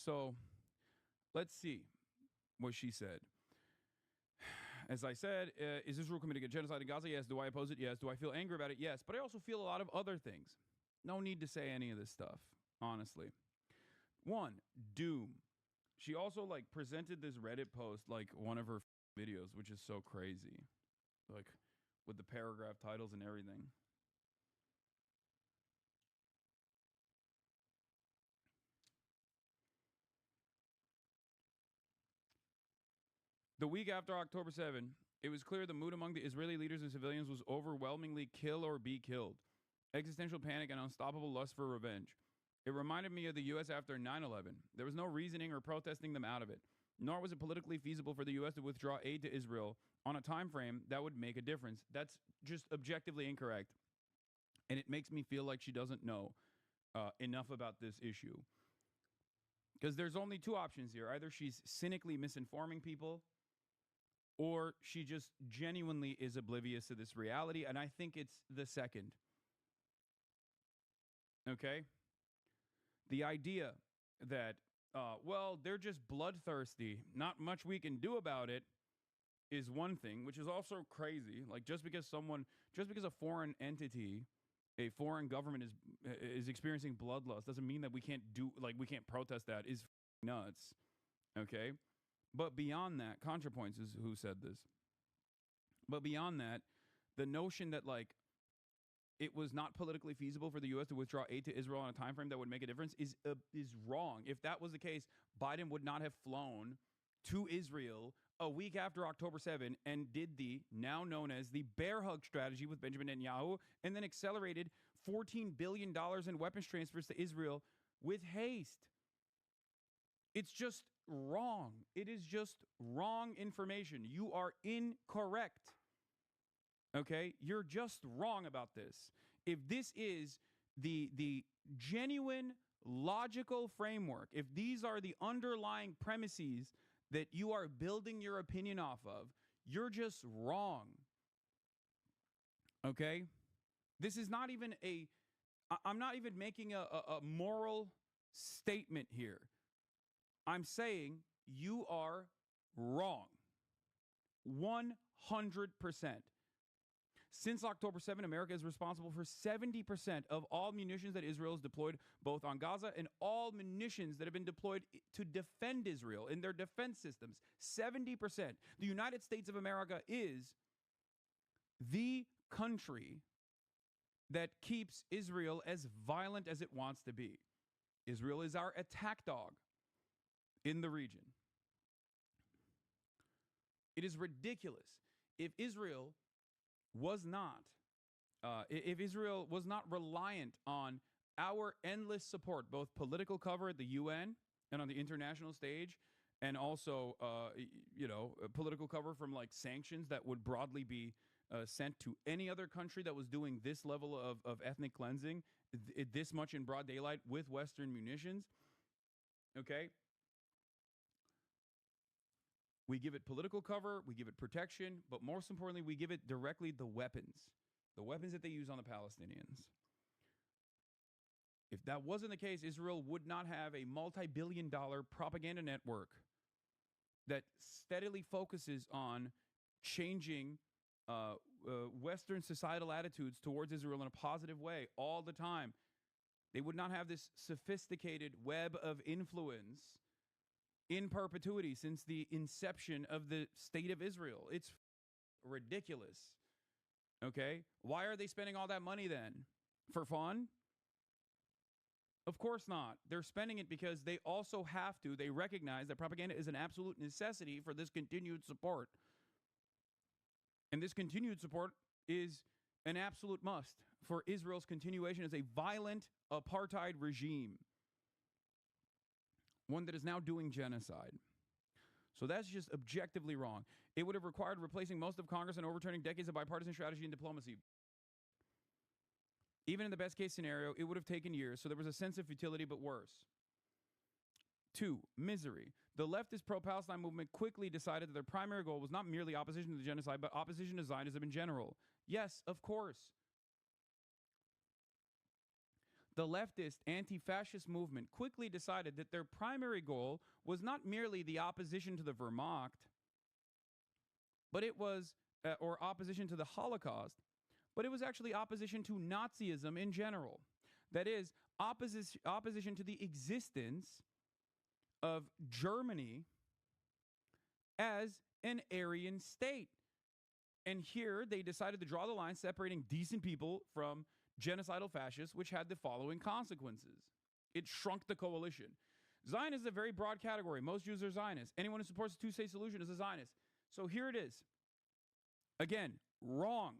So let's see what she said. As I said, is Israel committing a genocide in Gaza? Yes. Do I oppose it? Yes. Do I feel angry about it? Yes. But I also feel a lot of other things. No need to say any of this stuff, honestly. One, doom. She also like presented this Reddit post like one of her videos, which is so crazy. Like with the paragraph titles and everything. The week after October 7, it was clear the mood among the Israeli leaders and civilians was overwhelmingly kill or be killed. Existential panic and unstoppable lust for revenge. It reminded me of the U.S. after 9/11. There was no reasoning or protesting them out of it, nor was it politically feasible for the U.S. to withdraw aid to Israel on a time frame that would make a difference. That's just objectively incorrect, and it makes me feel like she doesn't know enough about this issue. Because there's only two options here. Either she's cynically misinforming people, or she just genuinely is oblivious to this reality, and I think it's the second. Okay? The idea that, well, they're just bloodthirsty, not much we can do about it, is one thing, which is also crazy. Like, just because a foreign entity, a foreign government is experiencing bloodlust doesn't mean that we can't protest that is nuts. Okay? But beyond that, ContraPoints is who said this. But beyond that, the notion that, like, it was not politically feasible for the U.S. to withdraw aid to Israel on a time frame that would make a difference is wrong. If that was the case, Biden would not have flown to Israel a week after October 7 and did the now known as the bear hug strategy with Benjamin Netanyahu, and then accelerated $14 billion in weapons transfers to Israel with haste. It's just wrong. It is just wrong information. You are incorrect. Okay? You're just wrong about this. If this is the genuine logical framework, if these are the underlying premises that you are building your opinion off of, you're just wrong. Okay? This is not even I'm not even making a moral statement here. I'm saying you are wrong. 100%. Since October 7, America is responsible for 70% of all munitions that Israel has deployed both on Gaza and all munitions that have been deployed to defend Israel in their defense systems. 70%. The United States of America is the country that keeps Israel as violent as it wants to be. Israel is our attack dog in the region. It is ridiculous. If Israel was not reliant on our endless support, both political cover at the UN and on the international stage, and also, political cover from like sanctions that would broadly be sent to any other country that was doing this level of ethnic cleansing, this much in broad daylight with Western munitions, okay? We give it political cover, we give it protection, but most importantly, we give it directly the weapons that they use on the Palestinians. If that wasn't the case, Israel would not have a multi-billion-dollar propaganda network that steadily focuses on changing Western societal attitudes towards Israel in a positive way all the time. They would not have this sophisticated web of influence in perpetuity since the inception of the state of Israel. It's ridiculous. Okay? Why are they spending all that money then? For fun? Of course not. They're spending it because they also have to. They recognize that propaganda is an absolute necessity for this continued support. And this continued support is an absolute must for Israel's continuation as a violent apartheid regime. One that is now doing genocide. So that's just objectively wrong. It would have required replacing most of Congress and overturning decades of bipartisan strategy and diplomacy. Even in the best case scenario, it would have taken years, so there was a sense of futility, but worse. 2, misery. The leftist pro-Palestine movement quickly decided that their primary goal was not merely opposition to the genocide, but opposition to Zionism in general. Yes, of course. the leftist anti-fascist movement quickly decided that their primary goal was not merely the opposition to the Wehrmacht, but it was, or opposition to the Holocaust, but it was actually opposition to Nazism in general. That is, opposition to the existence of Germany as an Aryan state. And here they decided to draw the line separating decent people from genocidal fascists, which had the following consequences. It shrunk the coalition. Zionist is a very broad category. Most Jews are Zionists. Anyone who supports a two-state solution is a Zionist. So here it is. Again, wrong.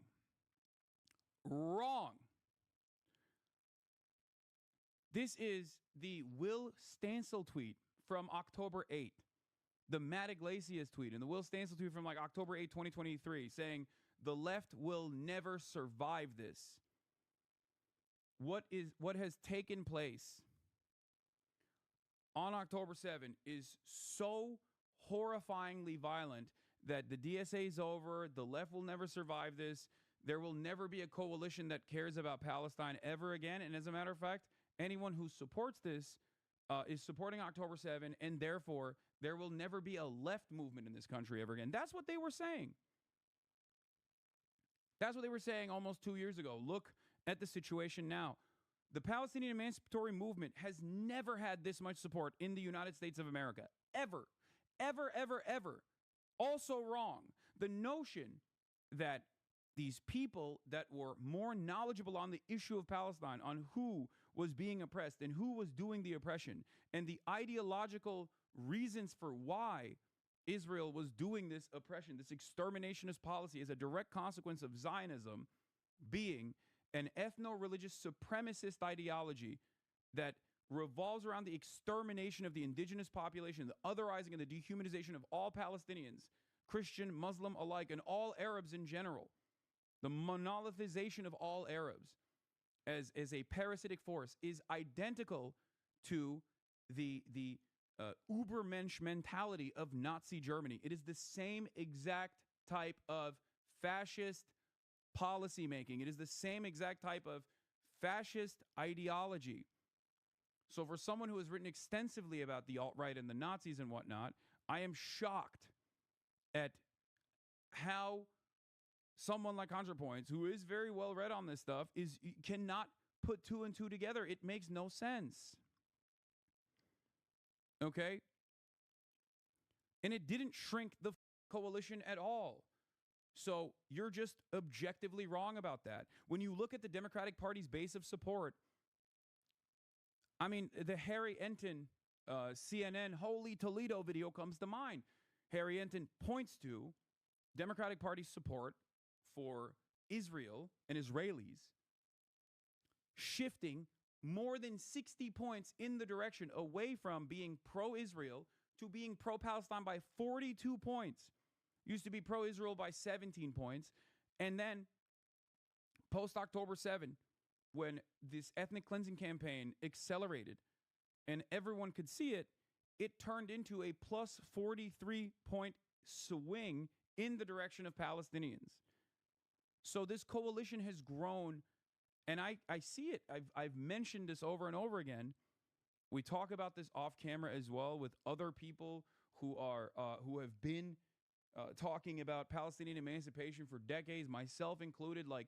Wrong. This is the Will Stansel tweet from October 8th. The Matt Iglesias tweet and the Will Stansel tweet from like October 8, 2023, saying the left will never survive this. What has taken place on October 7 is so horrifyingly violent that the DSA is over. The left will never survive this. There will never be a coalition that cares about Palestine ever again. And as a matter of fact, anyone who supports this is supporting October 7, and therefore there will never be a left movement in this country ever again. That's what they were saying. That's what they were saying almost 2 years ago. Look at the situation now. The Palestinian emancipatory movement has never had this much support in the United States of America. Ever. Ever, ever, ever. Also wrong. The notion that these people that were more knowledgeable on the issue of Palestine, on who was being oppressed and who was doing the oppression, and the ideological reasons for why Israel was doing this oppression, this exterminationist policy, as a direct consequence of Zionism being an ethno-religious supremacist ideology that revolves around the extermination of the indigenous population, the otherizing and the dehumanization of all Palestinians, Christian, Muslim alike, and all Arabs in general. The monolithization of all Arabs as a parasitic force is identical to the Übermensch mentality of Nazi Germany. It is the same exact type of fascist policy making. It is the same exact type of fascist ideology. So for someone who has written extensively about the alt-right and the Nazis and whatnot, I am shocked at how someone like ContraPoints, who is very well read on this stuff, cannot put two and two together. It makes no sense. Okay? And it didn't shrink the coalition at all. So you're just objectively wrong about that. When you look at the Democratic Party's base of support, I mean, the Harry Enton CNN Holy Toledo video comes to mind. Harry Enton points to Democratic Party support for Israel and Israelis shifting more than 60 points in the direction away from being pro-Israel to being pro-Palestine by 42 points. Used to be pro-Israel by 17 points. And then post-October 7, when this ethnic cleansing campaign accelerated and everyone could see it, it turned into a plus 43-point swing in the direction of Palestinians. So this coalition has grown, and I see it. I've mentioned this over and over again. We talk about this off camera as well with other people who have been talking about Palestinian emancipation for decades, myself included. Like,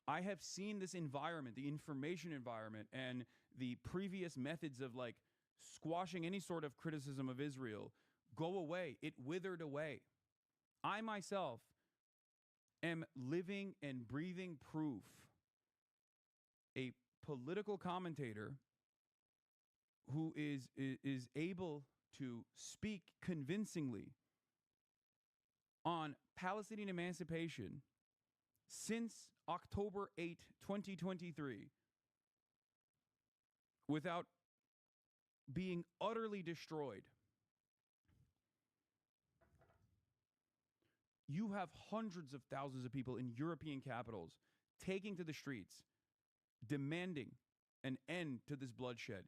I have seen this environment, the information environment, and the previous methods of like squashing any sort of criticism of Israel go away. It withered away. I myself am living and breathing proof. A political commentator who is able to speak convincingly on Palestinian emancipation since October 8, 2023, without being utterly destroyed. You have hundreds of thousands of people in European capitals taking to the streets, demanding an end to this bloodshed.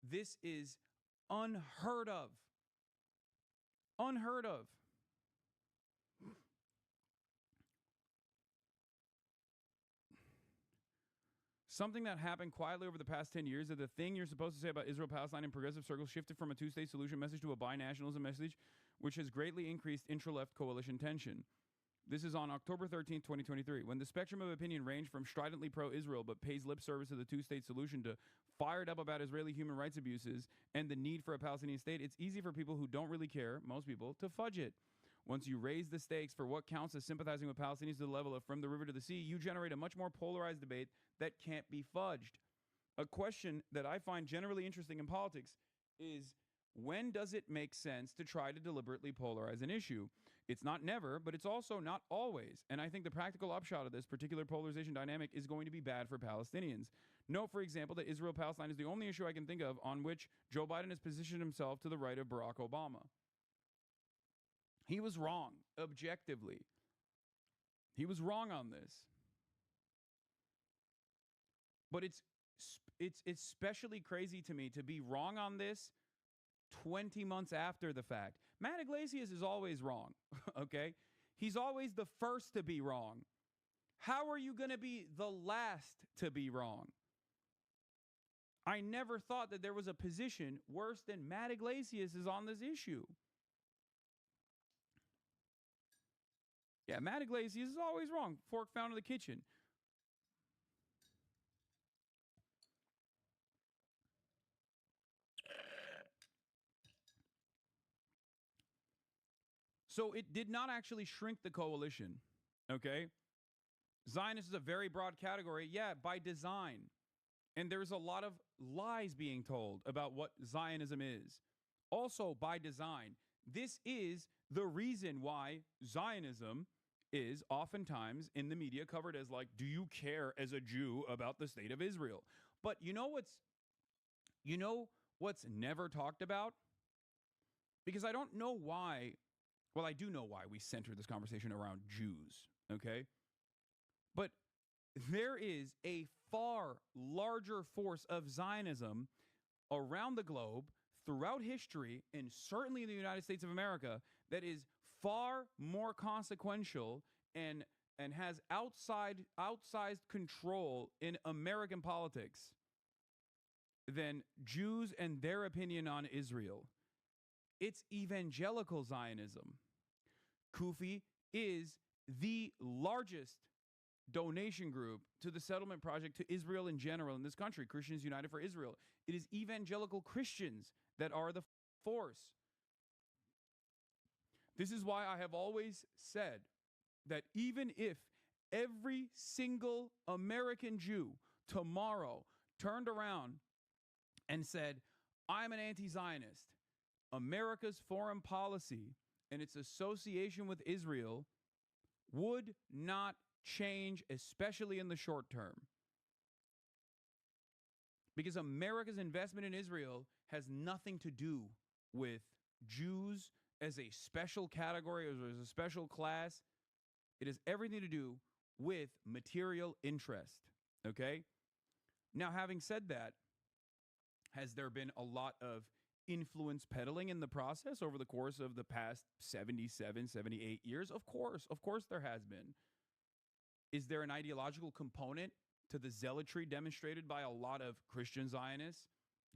This is unheard of. Unheard of. Something that happened quietly over the past 10 years, that the thing you're supposed to say about Israel-Palestine in progressive circles shifted from a two-state solution message to a binationalism message, which has greatly increased intra-left coalition tension. This is on October 13th, 2023. When the spectrum of opinion ranged from stridently pro-Israel but pays lip service to the two-state solution to fired up about Israeli human rights abuses and the need for a Palestinian state, it's easy for people who don't really care, most people, to fudge it. Once you raise the stakes for what counts as sympathizing with Palestinians to the level of from the river to the sea, you generate a much more polarized debate that can't be fudged. A question that I find generally interesting in politics is, when does it make sense to try to deliberately polarize an issue? It's not never, but it's also not always. And I think the practical upshot of this particular polarization dynamic is going to be bad for Palestinians. Note, for example, that Israel-Palestine is the only issue I can think of on which Joe Biden has positioned himself to the right of Barack Obama. He was wrong, objectively. He was wrong on this. But it's especially crazy to me to be wrong on this 20 months after the fact. Matt Iglesias is always wrong, okay? He's always the first to be wrong. How are you going to be the last to be wrong? I never thought that there was a position worse than Matt Iglesias is on this issue. Yeah, Matt Iglesias is always wrong. Fork found in the kitchen. So it did not actually shrink the coalition, okay? Zionist is a very broad category, yeah, by design. And there's a lot of lies being told about what Zionism is. Also by design. This is the reason why Zionism is oftentimes in the media covered as like, do you care as a Jew about the state of Israel? But you know what's never talked about? Because I don't know why, well, I do know why we center this conversation around Jews, okay? But there is a far larger force of Zionism around the globe, throughout history, and certainly in the United States of America, that is far more consequential and has outsized control in American politics than Jews and their opinion on Israel. It's evangelical Zionism. CUFI is the largest donation group to the settlement project to Israel in general in this country, Christians United for Israel. It is evangelical Christians that are the force. This is why I have always said that even if every single American Jew tomorrow turned around and said, I'm an anti-Zionist, America's foreign policy and its association with Israel would not change, especially in the short term. Because America's investment in Israel has nothing to do with Jews as a special category, as a special class. It has everything to do with material interest, okay? Now, having said that, has there been a lot of influence peddling in the process over the course of the past 77, 78 years? Of course there has been. Is there an ideological component to the zealotry demonstrated by a lot of Christian Zionists,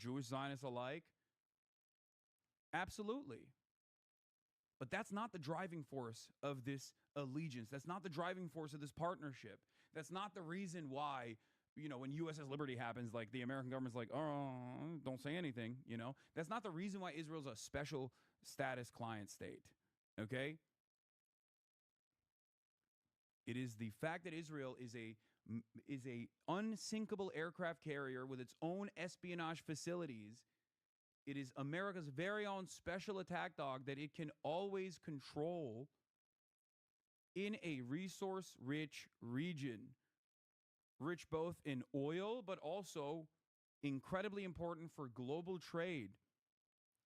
Jewish Zionists alike? Absolutely. But that's not the driving force of this allegiance. That's not the driving force of this partnership. That's not the reason why, when USS Liberty happens, like the American government's like, oh, don't say anything, That's not the reason why Israel's a special status client state, okay? It is the fact that Israel is a unsinkable aircraft carrier with its own espionage facilities. It is America's very own special attack dog that it can always control in a resource-rich region. Rich both in oil, but also incredibly important for global trade,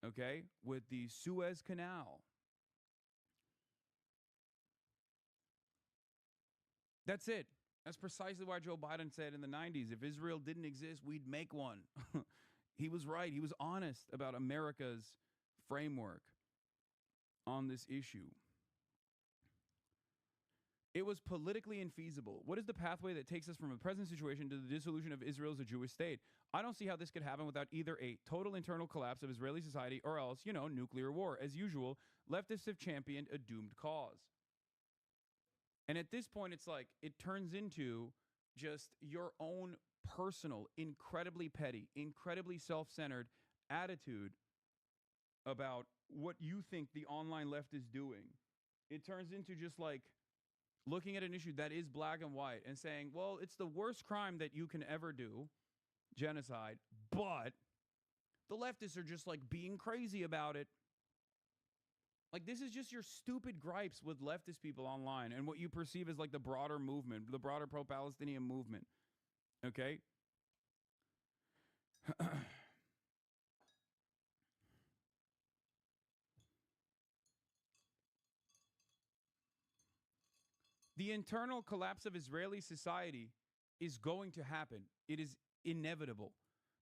okay, with the Suez Canal. That's it. That's precisely why Joe Biden said in the 90s, if Israel didn't exist, we'd make one. He was right. He was honest about America's framework on this issue. It was politically infeasible. What is the pathway that takes us from a present situation to the dissolution of Israel as a Jewish state? I don't see how this could happen without either a total internal collapse of Israeli society or else, nuclear war. As usual, leftists have championed a doomed cause. And at this point, it's like it turns into just your own personal, incredibly petty, incredibly self-centered attitude about what you think the online left is doing. It turns into just like looking at an issue that is black and white and saying, well, it's the worst crime that you can ever do, genocide, but the leftists are just like being crazy about it. Like, this is just your stupid gripes with leftist people online and what you perceive as like the broader movement, the broader pro-Palestinian movement. Okay? The internal collapse of Israeli society is going to happen. It is inevitable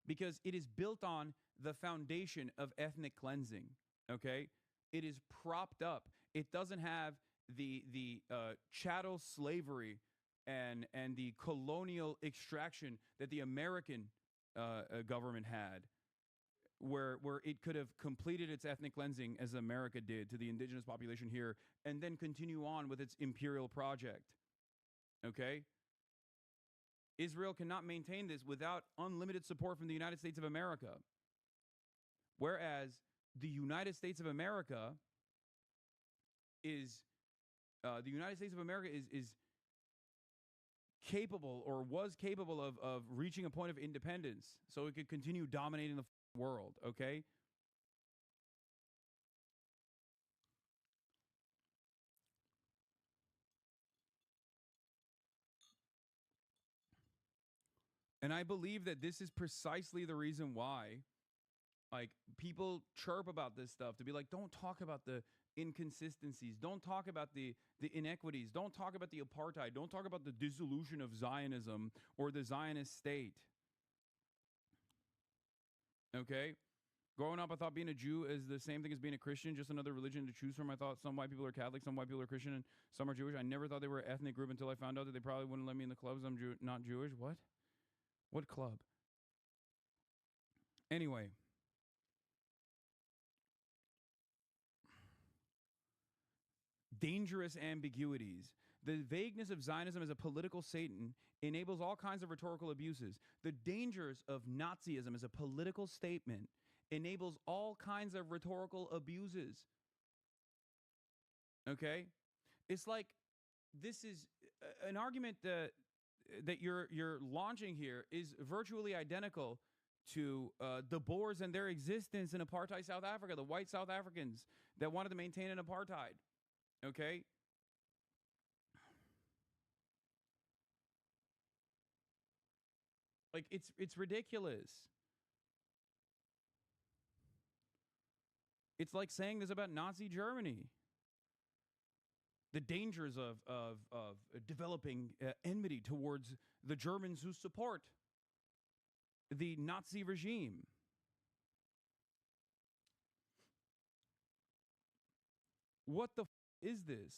because it is built on the foundation of ethnic cleansing. Okay? It is propped up. It doesn't have the chattel slavery and the colonial extraction that the American government had, where it could have completed its ethnic cleansing as America did to the indigenous population here, and then continue on with its imperial project. Okay? Israel cannot maintain this without unlimited support from the United States of America. Whereas the United States of America is capable, or was capable of reaching a point of independence so it could continue dominating the world, okay? And I believe that this is precisely the reason why, like, people chirp about this stuff, to be like, don't talk about the inconsistencies, don't talk about the inequities, don't talk about the apartheid, don't talk about the dissolution of Zionism or the Zionist state. Okay? Growing up, I thought being a Jew is the same thing as being a Christian, just another religion to choose from. I thought some white people are Catholic, some white people are Christian, and some are Jewish. I never thought they were an ethnic group until I found out that they probably wouldn't let me in the clubs. I'm not Jewish. What? What club? Anyway. Dangerous ambiguities. The vagueness of Zionism as a political Satan enables all kinds of rhetorical abuses. The dangers of Nazism as a political statement enables all kinds of rhetorical abuses. Okay? It's like this is an argument that you're launching here is virtually identical to the Boers and their existence in apartheid South Africa, the white South Africans that wanted to maintain an apartheid. Okay? Like, it's ridiculous. It's like saying this about Nazi Germany. The dangers of developing enmity towards the Germans who support the Nazi regime. What the is this?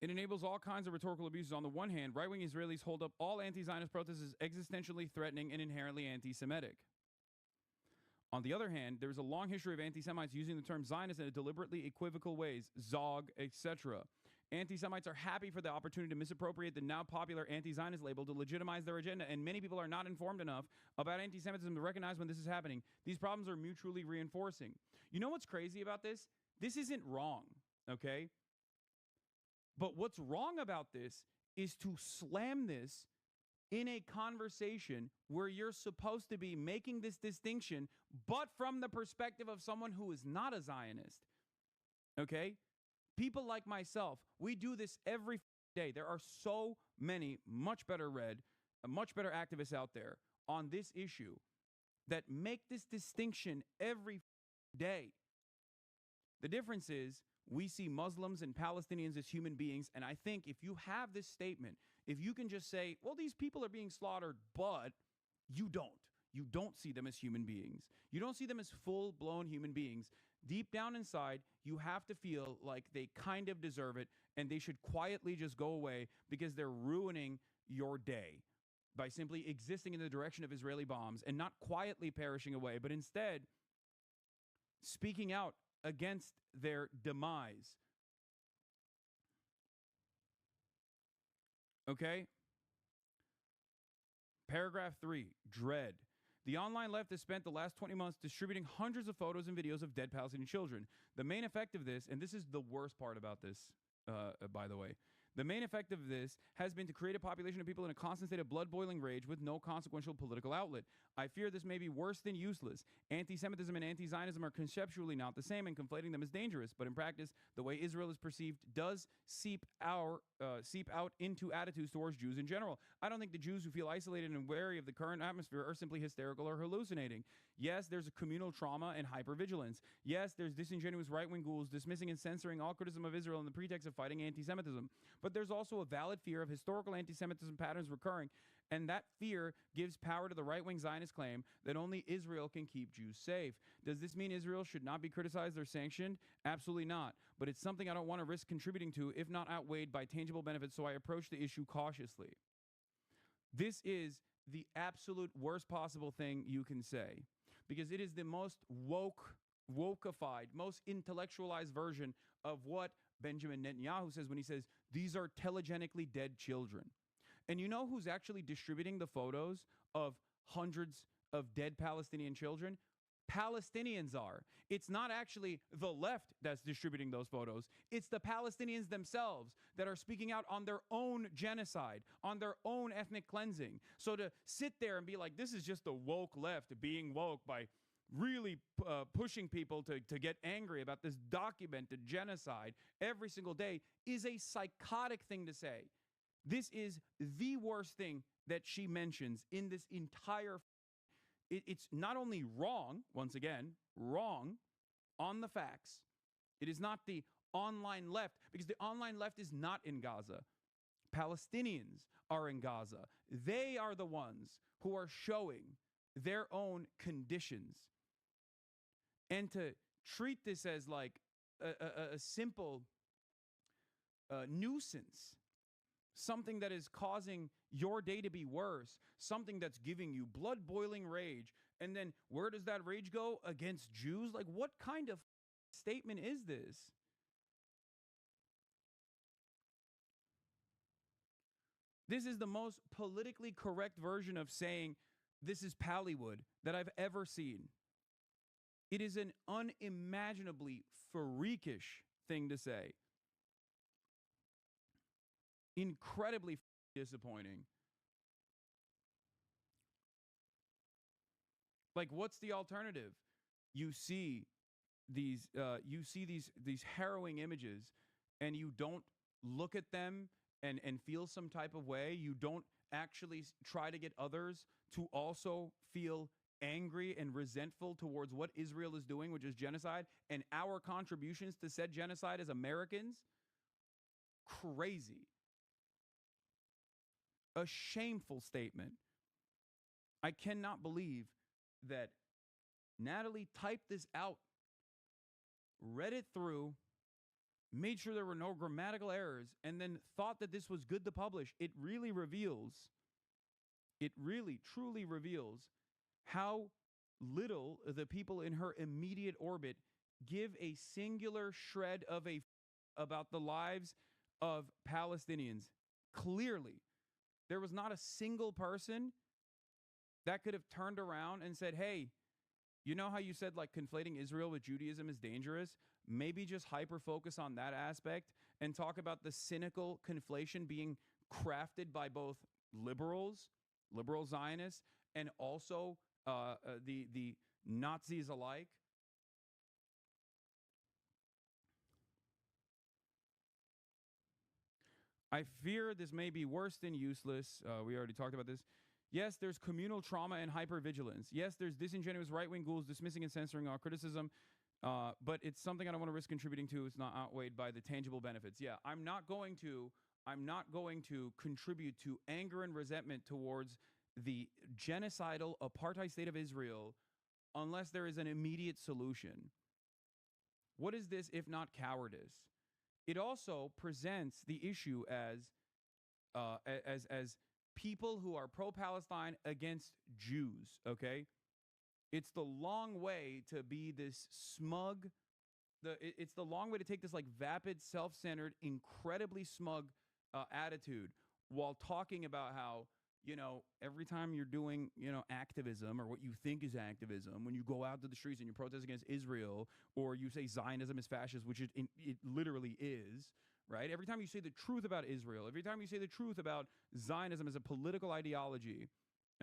It enables all kinds of rhetorical abuses. On the one hand, right-wing Israelis hold up all anti-Zionist protests as existentially threatening and inherently anti-Semitic. On the other hand, there is a long history of anti-Semites using the term Zionist in a deliberately equivocal ways, Zog, etc. Anti-Semites are happy for the opportunity to misappropriate the now popular anti-Zionist label to legitimize their agenda, and many people are not informed enough about anti-Semitism to recognize when this is happening. These problems are mutually reinforcing. You know what's crazy about this? This isn't wrong, okay? But what's wrong about this is to slam this in a conversation where you're supposed to be making this distinction, but from the perspective of someone who is not a Zionist. Okay? People like myself, we do this every day. There are so many much better read, much better activists out there on this issue that make this distinction every day. The difference is we see Muslims and Palestinians as human beings, and I think if you have this statement, if you can just say, well, these people are being slaughtered, but you don't. you don't see them as human beings. You don't see them as full-blown human beings. Deep down inside, you have to feel like they kind of deserve it and they should quietly just go away because they're ruining your day by simply existing in the direction of Israeli bombs and not quietly perishing away, but instead speaking out against their demise. Okay? Paragraph 3, dread. The online left has spent the last 20 months distributing hundreds of photos and videos of dead Palestinian children. The main effect of this, and this is the worst part about this, by the way, the main effect of this has been to create a population of people in a constant state of blood-boiling rage with no consequential political outlet. I fear this may be worse than useless. Anti-Semitism and anti-Zionism are conceptually not the same, and conflating them is dangerous. But in practice, the way Israel is perceived does seep out into attitudes towards Jews in general. I don't think the Jews who feel isolated and wary of the current atmosphere are simply hysterical or hallucinating. Yes, there's a communal trauma and hypervigilance. Yes, there's disingenuous right-wing ghouls dismissing and censoring all criticism of Israel in the pretext of fighting anti-Semitism. But there's also a valid fear of historical anti-Semitism patterns recurring, and that fear gives power to the right-wing Zionist claim that only Israel can keep Jews safe. Does this mean Israel should not be criticized or sanctioned? Absolutely not. But it's something I don't want to risk contributing to if not outweighed by tangible benefits, so I approach the issue cautiously. This is the absolute worst possible thing you can say, because it is the most wokeified, most intellectualized version of what Benjamin Netanyahu says when he says, these are telegenically dead children. And you know who's actually distributing the photos of hundreds of dead Palestinian children? Palestinians are. It's not actually the left that's distributing those photos. It's the Palestinians themselves that are speaking out on their own genocide, on their own ethnic cleansing. So to sit there and be like, this is just the woke left being woke by really pushing people to get angry about this documented genocide every single day is a psychotic thing to say. This is the worst thing that she mentions in this entire. It's not only wrong, once again, wrong on the facts. It is not the online left, because the online left is not in Gaza. Palestinians are in Gaza. They are the ones who are showing their own conditions. And to treat this as like a simple nuisance, something that is causing your day to be worse, something that's giving you blood-boiling rage, and then where does that rage go? Against Jews? Like, what kind of statement is this? This is the most politically correct version of saying this is Pallywood that I've ever seen. It is an unimaginably freakish thing to say. Incredibly disappointing. Like, what's the alternative? You see these harrowing images, and you don't look at them and feel some type of way. You don't actually try to get others to also feel angry and resentful towards what Israel is doing, which is genocide, and our contributions to said genocide as Americans. Crazy. A shameful statement. I cannot believe that Natalie typed this out, read it through, made sure there were no grammatical errors, and then thought that this was good to publish. It really truly reveals how little the people in her immediate orbit give a singular shred of about the lives of Palestinians. Clearly, there was not a single person that could have turned around and said, hey, you know how you said like conflating Israel with Judaism is dangerous? Maybe just hyper-focus on that aspect and talk about the cynical conflation being crafted by both liberal Zionists, and also the Nazis alike. I fear this may be worse than useless. We already talked about this. Yes, there's communal trauma and hypervigilance. Yes, there's disingenuous right-wing ghouls dismissing and censoring our criticism. But it's something I don't want to risk contributing to. It's not outweighed by the tangible benefits. Yeah, I'm not going to contribute to anger and resentment towards the genocidal apartheid state of Israel unless there is an immediate solution. What is this if not cowardice? It also presents the issue as people who are pro-Palestine against Jews, okay? It's the long way to be this smug, it's the long way to take this like vapid, self-centered, incredibly smug attitude while talking about how, you know, every time you're doing, you know, activism or what you think is activism, when you go out to the streets and you protest against Israel or you say Zionism is fascist, which it literally is, right? Every time you say the truth about Israel, every time you say the truth about Zionism as a political ideology,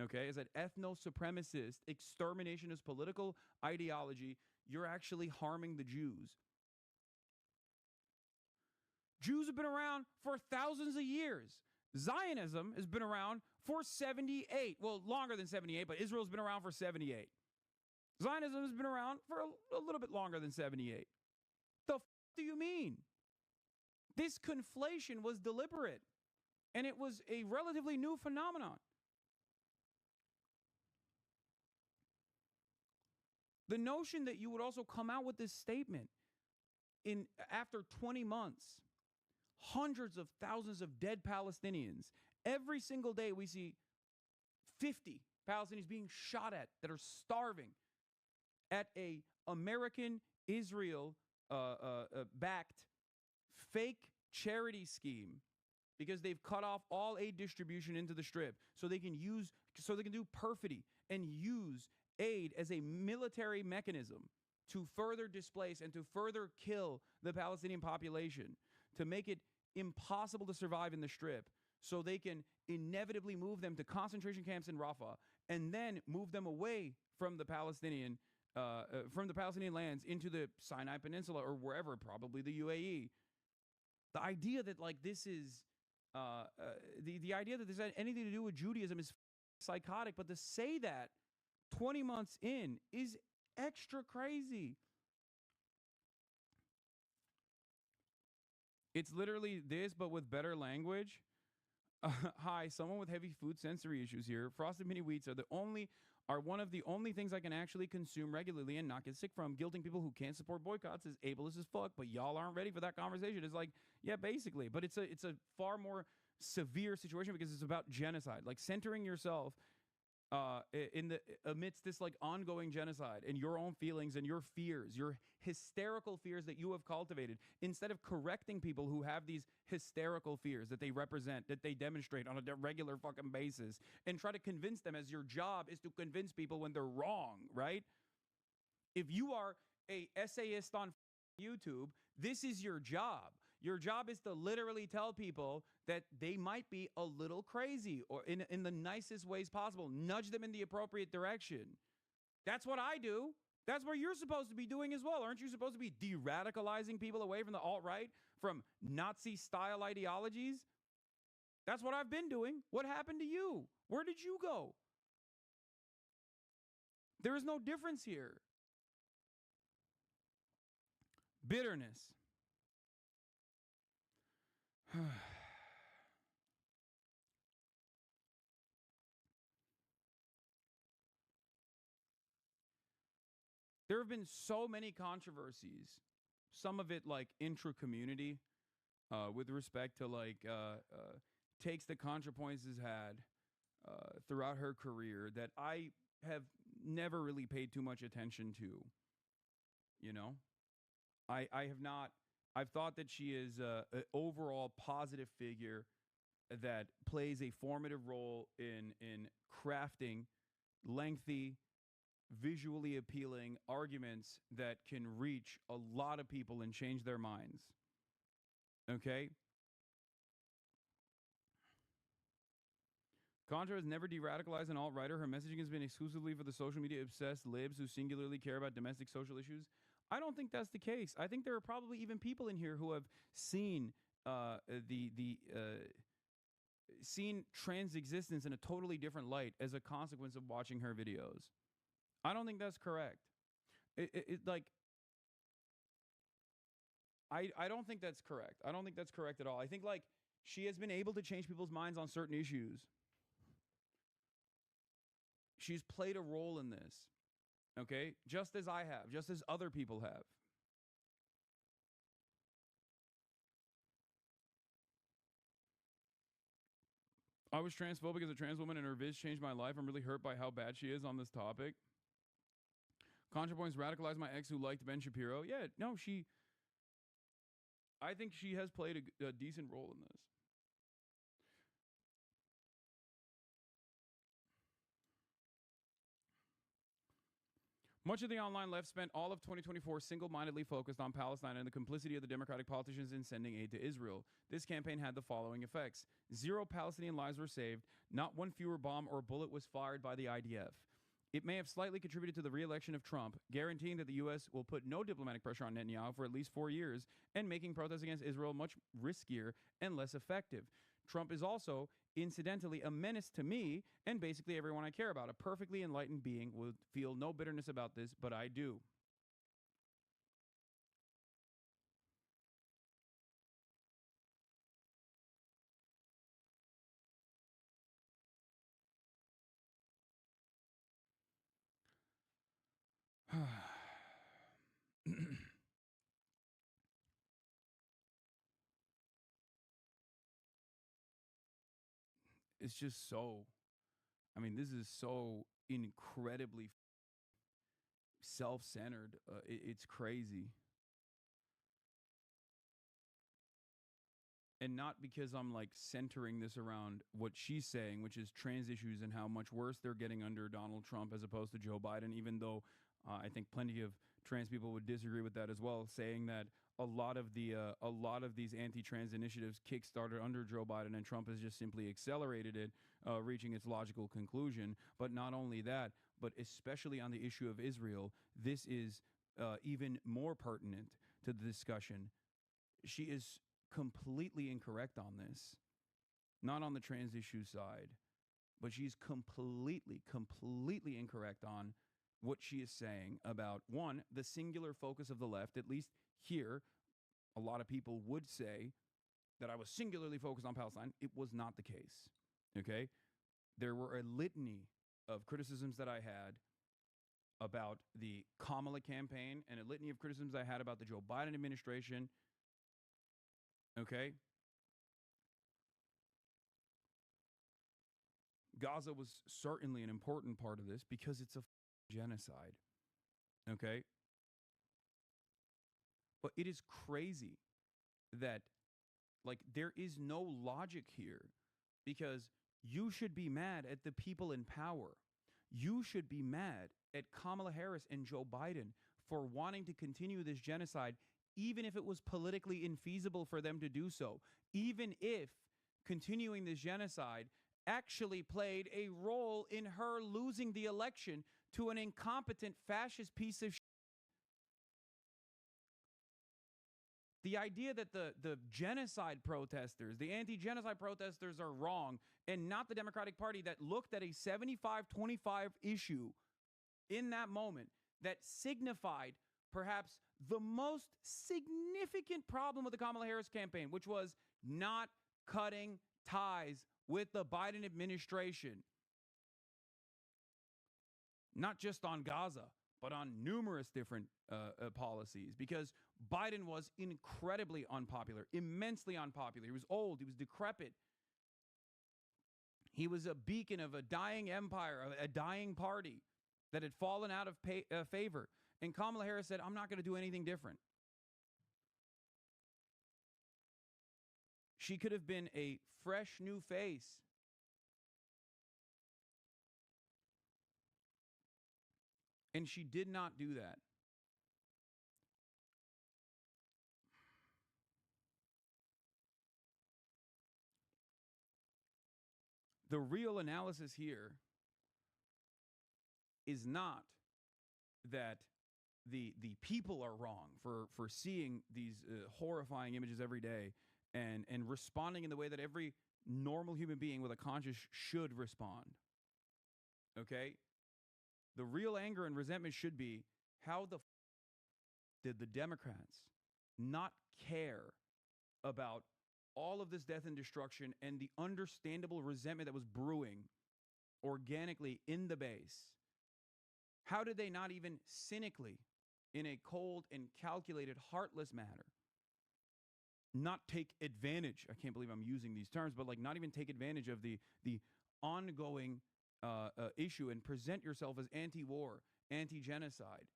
okay, as an ethno-supremacist, exterminationist political ideology, you're actually harming the Jews. Jews have been around for thousands of years. Zionism has been around for 78. Well, longer than 78, but Israel's been around for 78. Zionism has been around for a little bit longer than 78. The f*** do you mean? This conflation was deliberate, and it was a relatively new phenomenon. The notion that you would also come out with this statement after 20 months, hundreds of thousands of dead Palestinians. Every single day we see 50 Palestinians being shot at that are starving at a American Israel backed fake charity scheme because they've cut off all aid distribution into the Strip so they can do perfidy and use aid as a military mechanism to further displace and to further kill the Palestinian population, to make it impossible to survive in the Strip, so they can inevitably move them to concentration camps in Rafah and then move them away from the Palestinian lands into the Sinai Peninsula or wherever, probably the UAE. The idea that like this is the idea that this has anything to do with Judaism is psychotic, but to say that 20 months in is extra crazy. It's literally this, but with better language. Hi, someone with heavy food sensory issues here. Frosted mini wheats are one of the only things I can actually consume regularly and not get sick from. Guilting people who can't support boycotts is ableist as fuck, but y'all aren't ready for that conversation. It's like, yeah, basically, but it's a far more severe situation because it's about genocide, like centering yourself amidst this like ongoing genocide and your own feelings and your fears, your hysterical fears that you have cultivated, instead of correcting people who have these hysterical fears that they represent, that they demonstrate on a regular fucking basis, and try to convince them, as your job is to convince people when they're wrong, right? If you are a essayist on YouTube, this is your job. Your job is to literally tell people that they might be a little crazy, or in the nicest ways possible. Nudge them in the appropriate direction. That's what I do. That's what you're supposed to be doing as well. Aren't you supposed to be de-radicalizing people away from the alt-right, from Nazi-style ideologies? That's what I've been doing. What happened to you? Where did you go? There is no difference here. Bitterness. There have been so many controversies, some of it like intra-community, with respect to like takes that ContraPoints has had throughout her career that I have never really paid too much attention to. You know, I have not. I've thought that she is an overall positive figure that plays a formative role in crafting lengthy, visually appealing arguments that can reach a lot of people and change their minds. Okay? Contra has never de-radicalized an alt-writer. Her messaging has been exclusively for the social media obsessed libs who singularly care about domestic social issues. I don't think that's the case. I think there are probably even people in here who have seen seen trans existence in a totally different light as a consequence of watching her videos. I don't think that's correct. I don't think that's correct. I don't think that's correct at all. I think like she has been able to change people's minds on certain issues. She's played a role in this, okay? Just as I have, just as other people have. I was transphobic as a trans woman, and her viz changed my life. I'm really hurt by how bad she is on this topic. ContraPoints radicalized my ex who liked Ben Shapiro. Yeah, no, I think she has played a decent role in this. Much of the online left spent all of 2024 single-mindedly focused on Palestine and the complicity of the Democratic politicians in sending aid to Israel. This campaign had the following effects. 0 Palestinian lives were saved. Not one fewer bomb or bullet was fired by the IDF. It may have slightly contributed to the re-election of Trump, guaranteeing that the U.S. will put no diplomatic pressure on Netanyahu for at least 4 years and making protests against Israel much riskier and less effective. Trump is also, incidentally, a menace to me and basically everyone I care about. A perfectly enlightened being would feel no bitterness about this, but I do. It's just so, I mean, this is so incredibly self-centered. It's crazy. And not because I'm like centering this around what she's saying, which is trans issues and how much worse they're getting under Donald Trump as opposed to Joe Biden, even though I think plenty of trans people would disagree with that as well, saying that a lot of these anti-trans initiatives kickstarted under Joe Biden and Trump has just simply accelerated it, reaching its logical conclusion. But not only that, but especially on the issue of Israel, this is even more pertinent to the discussion. She is completely incorrect on this, not on the trans issue side, but she's completely incorrect on what she is saying about, one, the singular focus of the left. At least here, a lot of people would say that I was singularly focused on Palestine. It was not the case, okay? There were a litany of criticisms that I had about the Kamala campaign and a litany of criticisms I had about the Joe Biden administration. Okay? Gaza was certainly an important part of this because it's a genocide. Okay? But it is crazy that, like, there is no logic here because you should be mad at the people in power. You should be mad at Kamala Harris and Joe Biden for wanting to continue this genocide, even if it was politically infeasible for them to do so, even if continuing this genocide actually played a role in her losing the election to an incompetent fascist piece of shit. The idea that the genocide protesters, the anti-genocide protesters are wrong and not the Democratic Party that looked at a 75-25 issue in that moment that signified perhaps the most significant problem with the Kamala Harris campaign, which was not cutting ties with the Biden administration. Not just on Gaza, but on numerous different policies, because Biden was incredibly unpopular, immensely unpopular. He was old. He was decrepit. He was a beacon of a dying empire, a dying party that had fallen out of favor. And Kamala Harris said, I'm not going to do anything different. She could have been a fresh new face. And she did not do that. The real analysis here is not that the people are wrong for seeing these horrifying images every day and responding in the way that every normal human being with a conscience should respond. Okay? The real anger and resentment should be, how the did the Democrats not care about all of this death and destruction and the understandable resentment that was brewing organically in the base, how did they not even cynically, in a cold and calculated, heartless manner, not take advantage? I can't believe I'm using these terms, but like not even take advantage of the ongoing issue and present yourself as anti-war, anti-genocide.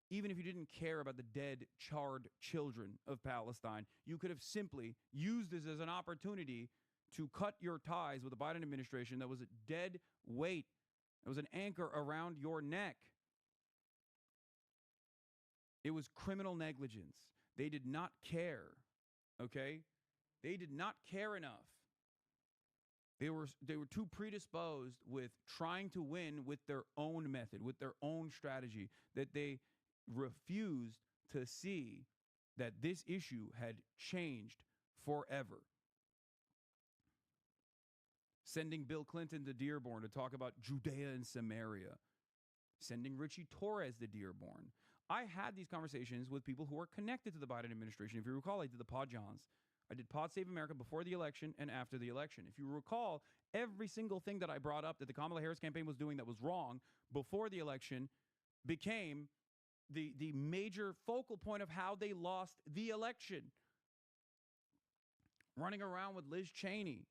Even if you didn't care about the dead, charred children of Palestine, you could have simply used this as an opportunity to cut your ties with the Biden administration that was a dead weight. It was an anchor around your neck. It was criminal negligence. They did not care, okay? They did not care enough. They were too predisposed with trying to win with their own method, with their own strategy, that they refused to see that this issue had changed forever. Sending Bill Clinton to Dearborn to talk about Judea and Samaria. Sending Richie Torres to Dearborn. I had these conversations with people who are connected to the Biden administration. If you recall, I did the Pod Johns. I did Pod Save America before the election and after the election. If you recall, every single thing that I brought up that the Kamala Harris campaign was doing that was wrong before the election became the major focal point of how they lost the election. Running around with Liz Cheney,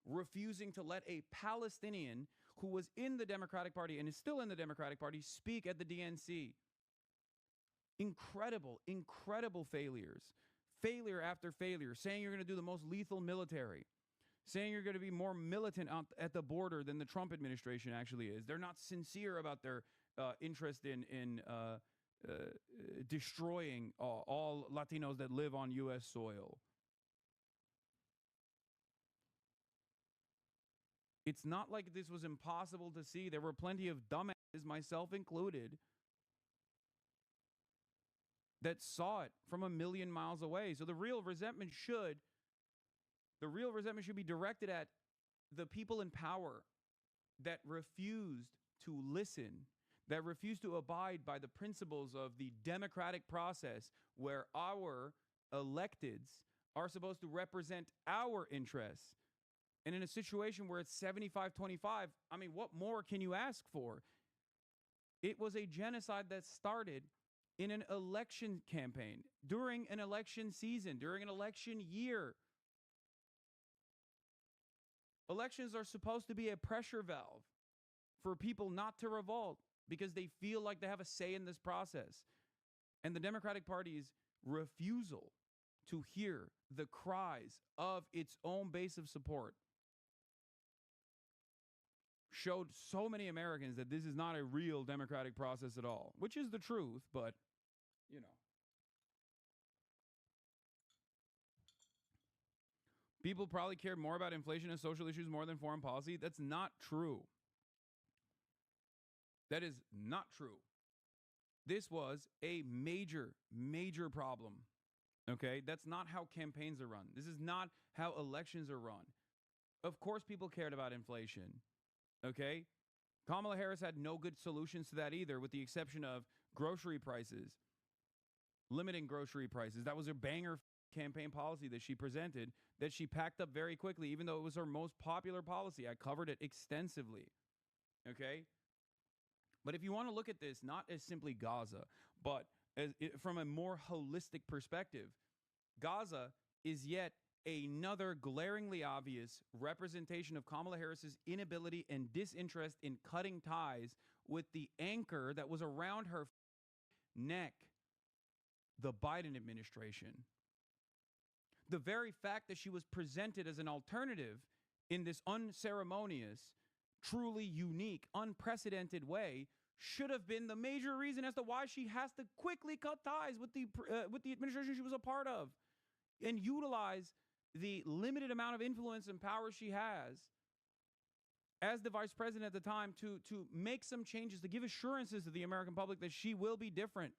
refusing to let a Palestinian who was in the Democratic Party and is still in the Democratic Party speak at the DNC. Incredible, incredible failures. Failure after failure. Saying you're going to do the most lethal military. Saying you're going to be more militant at the border than the Trump administration actually is. They're not sincere about their interest in destroying all Latinos that live on U.S. soil. It's not like this was impossible to see. There were plenty of dumbasses, myself included, that saw it from a million miles away. So the real resentment should be directed at the people in power that refused to listen, that refused to abide by the principles of the democratic process where our electeds are supposed to represent our interests. And in a situation where it's 75-25, I mean, what more can you ask for? It was a genocide that started in an election campaign, during an election season, during an election year. Elections are supposed to be a pressure valve for people not to revolt because they feel like they have a say in this process. And the Democratic Party's refusal to hear the cries of its own base of support showed so many Americans that this is not a real democratic process at all, which is the truth, but, you know. People probably cared more about inflation and social issues more than foreign policy. That's not true. That is not true. This was a major, major problem. Okay? That's not how campaigns are run. This is not how elections are run. Of course people cared about inflation. Okay? Kamala Harris had no good solutions to that either, with the exception of grocery prices. Limiting grocery prices. That was her banger campaign policy that she presented, that she packed up very quickly, even though it was her most popular policy. I covered it extensively. Okay? But if you want to look at this, not as simply Gaza, but from a more holistic perspective, Gaza is yet another glaringly obvious representation of Kamala Harris's inability and disinterest in cutting ties with the anchor that was around her neck, the Biden administration. The very fact that she was presented as an alternative in this unceremonious, truly unique, unprecedented way should have been the major reason as to why she has to quickly cut ties with the administration she was a part of and utilize the limited amount of influence and power she has as the vice president at the time to make some changes, to give assurances to the American public that she will be different.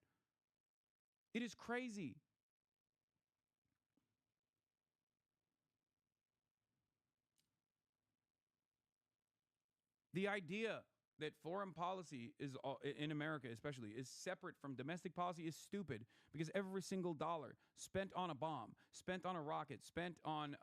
It is crazy. The idea that foreign policy is in America especially is separate from domestic policy is stupid, because every single dollar spent on a bomb, spent on a rocket, spent on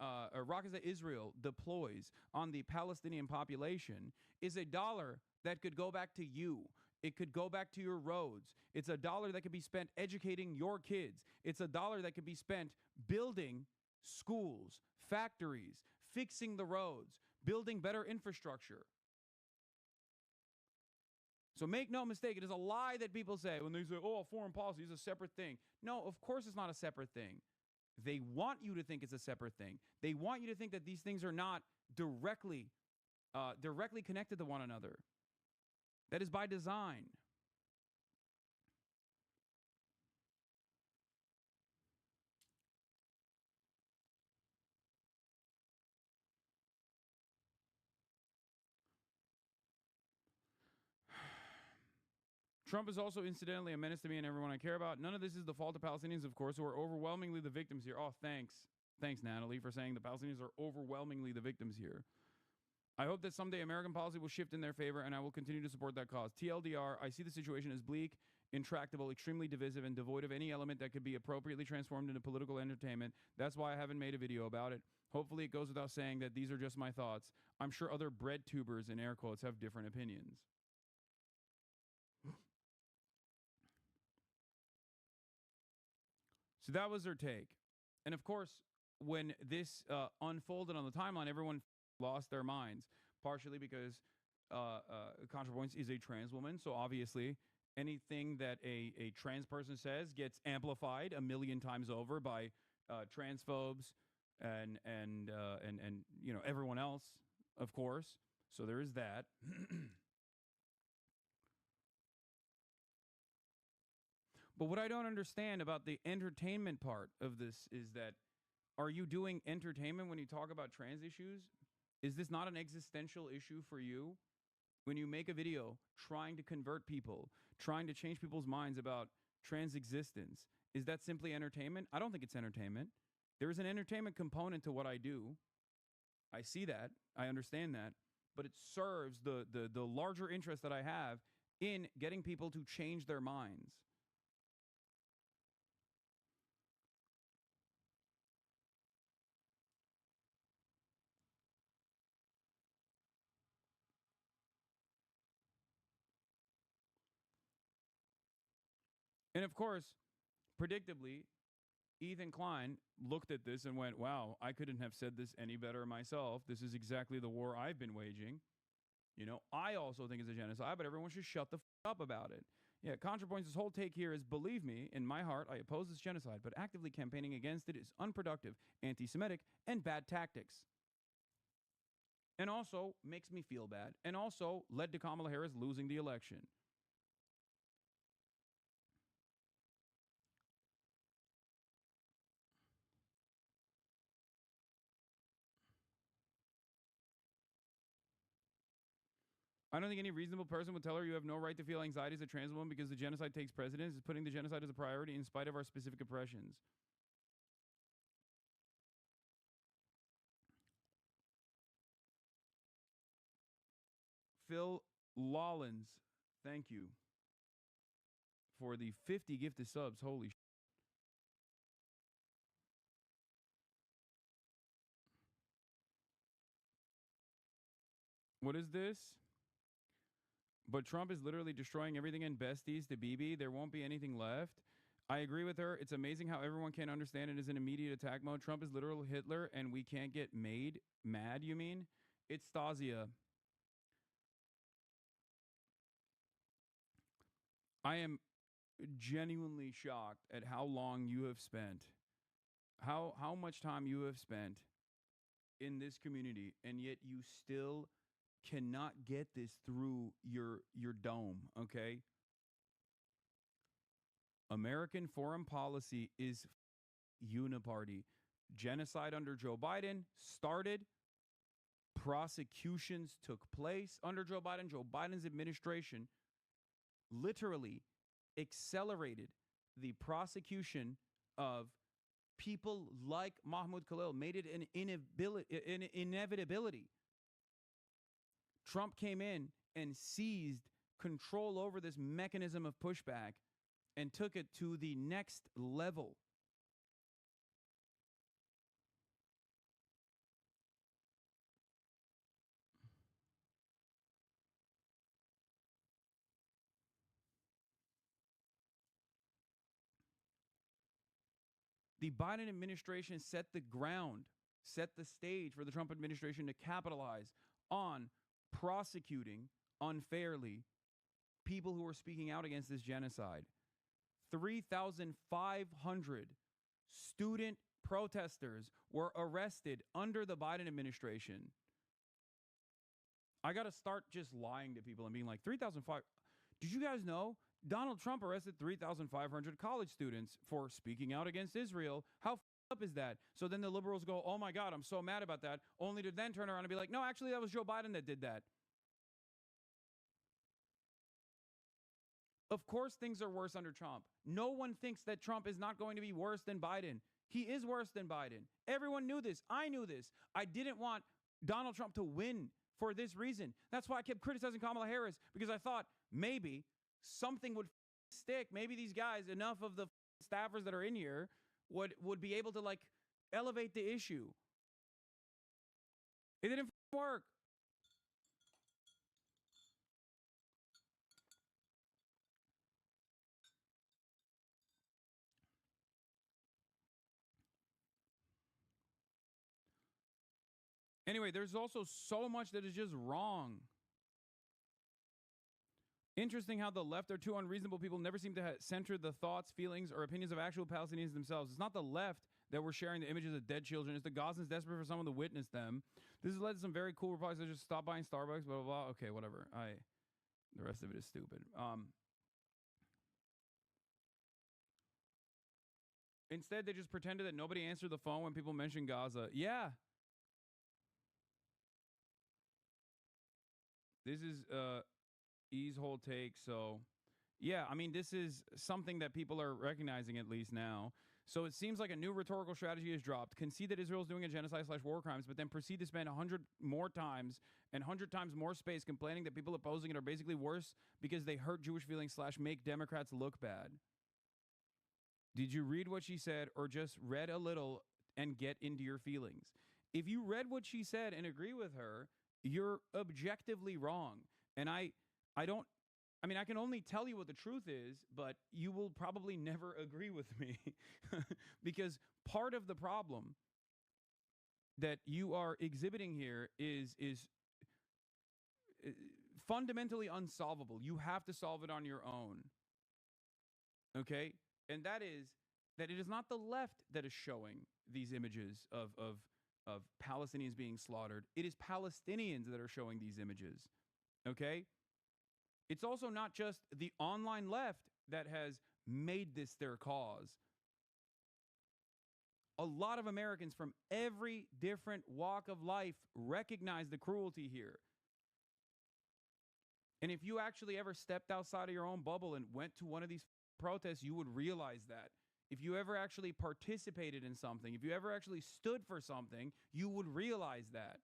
rockets that Israel deploys on the Palestinian population is a dollar that could go back to you. It could go back to your roads. It's a dollar that could be spent educating your kids. It's a dollar that could be spent building schools, factories, fixing the roads, building better infrastructure. So make no mistake, it is a lie that people say when they say, oh, foreign policy is a separate thing. No, of course it's not a separate thing. They want you to think it's a separate thing. They want you to think that these things are not directly connected to one another. That is by design. Trump is also incidentally a menace to me and everyone I care about. None of this is the fault of Palestinians, of course, who are overwhelmingly the victims here. Oh, thanks. Thanks, Natalie, for saying the Palestinians are overwhelmingly the victims here. I hope that someday American policy will shift in their favor, and I will continue to support that cause. TLDR, I see the situation as bleak, intractable, extremely divisive, and devoid of any element that could be appropriately transformed into political entertainment. That's why I haven't made a video about it. Hopefully it goes without saying that these are just my thoughts. I'm sure other bread tubers, in air quotes, have different opinions. So that was her take. And of course, when this unfolded on the timeline, everyone lost their minds, partially because ContraPoints is a trans woman. So obviously, anything that a trans person says gets amplified a million times over by transphobes and you know, everyone else, of course. So there is that. But what I don't understand about the entertainment part of this is that, are you doing entertainment when you talk about trans issues? Is this not an existential issue for you? When you make a video trying to convert people, trying to change people's minds about trans existence, is that simply entertainment? I don't think it's entertainment. There is an entertainment component to what I do. I see that. I understand that. But it serves the larger interest that I have in getting people to change their minds. And of course, predictably, Ethan Klein looked at this and went, wow, I couldn't have said this any better myself. This is exactly the war I've been waging. You know, I also think it's a genocide, but everyone should shut the up about it. Yeah, ContraPoints' whole take here is, believe me, in my heart, I oppose this genocide, but actively campaigning against it is unproductive, anti-Semitic, and bad tactics. And also makes me feel bad, and also led to Kamala Harris losing the election. I don't think any reasonable person would tell her you have no right to feel anxiety as a trans woman because the genocide takes precedence. Is putting the genocide as a priority in spite of our specific oppressions. Phil Lawlins, thank you for the 50 gifted subs. Holy shit. What is this? But Trump is literally destroying everything in besties to BB. There won't be anything left. I agree with her. It's amazing how everyone can't understand it is in immediate attack mode. Trump is literal Hitler and we can't get made mad, you mean? It's Stasia. I am genuinely shocked at how long you have spent, how much time you have spent in this community, and yet you still cannot get this through your dome, okay? American foreign policy is uniparty. Genocide under Joe Biden started. Prosecutions took place under Joe Biden. Joe Biden's administration literally accelerated the prosecution of people like Mahmoud Khalil, made it an inevitability. Trump came in and seized control over this mechanism of pushback and took it to the next level. The Biden administration set the ground, set the stage for the Trump administration to capitalize on prosecuting unfairly people who are speaking out against this genocide. 3,500 student protesters were arrested under the Biden administration. I got to start just lying to people and being like, 3,500. Did you guys know Donald Trump arrested 3,500 college students for speaking out against Israel? How up is that? So then the liberals go, oh my God, I'm so mad about that, only to then turn around and be like, no, actually, that was Joe Biden that did that. Of course, things are worse under Trump. No one thinks that Trump is not going to be worse than Biden. He is worse than Biden. Everyone knew this. I knew this. I didn't want Donald Trump to win for this reason. That's why I kept criticizing Kamala Harris, because I thought maybe something would stick. Maybe these guys, enough of the staffers that are in here, would be able to like elevate the issue. It didn't work. Anyway, there's also so much that is just wrong. Interesting how the left are two unreasonable people never seem to center the thoughts, feelings, or opinions of actual Palestinians themselves. It's not the left that were sharing the images of dead children. It's the Gazans desperate for someone to witness them. This has led to some very cool replies that just stop buying Starbucks, blah, blah, blah. Okay, whatever. The rest of it is stupid. Instead, they just pretended that nobody answered the phone when people mentioned Gaza. Yeah. This is E's whole take. So, yeah, I mean, this is something that people are recognizing at least now. So it seems like a new rhetorical strategy is dropped. Concede that Israel is doing a genocide/war crimes, but then proceed to spend 100 more times and 100 times more space complaining that people opposing it are basically worse because they hurt Jewish feelings/make Democrats look bad. Did you read what she said or just read a little and get into your feelings? If you read what she said and agree with her, you're objectively wrong. And I can only tell you what the truth is, but you will probably never agree with me because part of the problem that you are exhibiting here is fundamentally unsolvable. You have to solve it on your own. Okay? And that is that it is not the left that is showing these images of Palestinians being slaughtered. It is Palestinians that are showing these images. Okay? It's also not just the online left that has made this their cause. A lot of Americans from every different walk of life recognize the cruelty here. And if you actually ever stepped outside of your own bubble and went to one of these protests, you would realize that. If you ever actually participated in something, if you ever actually stood for something, you would realize that.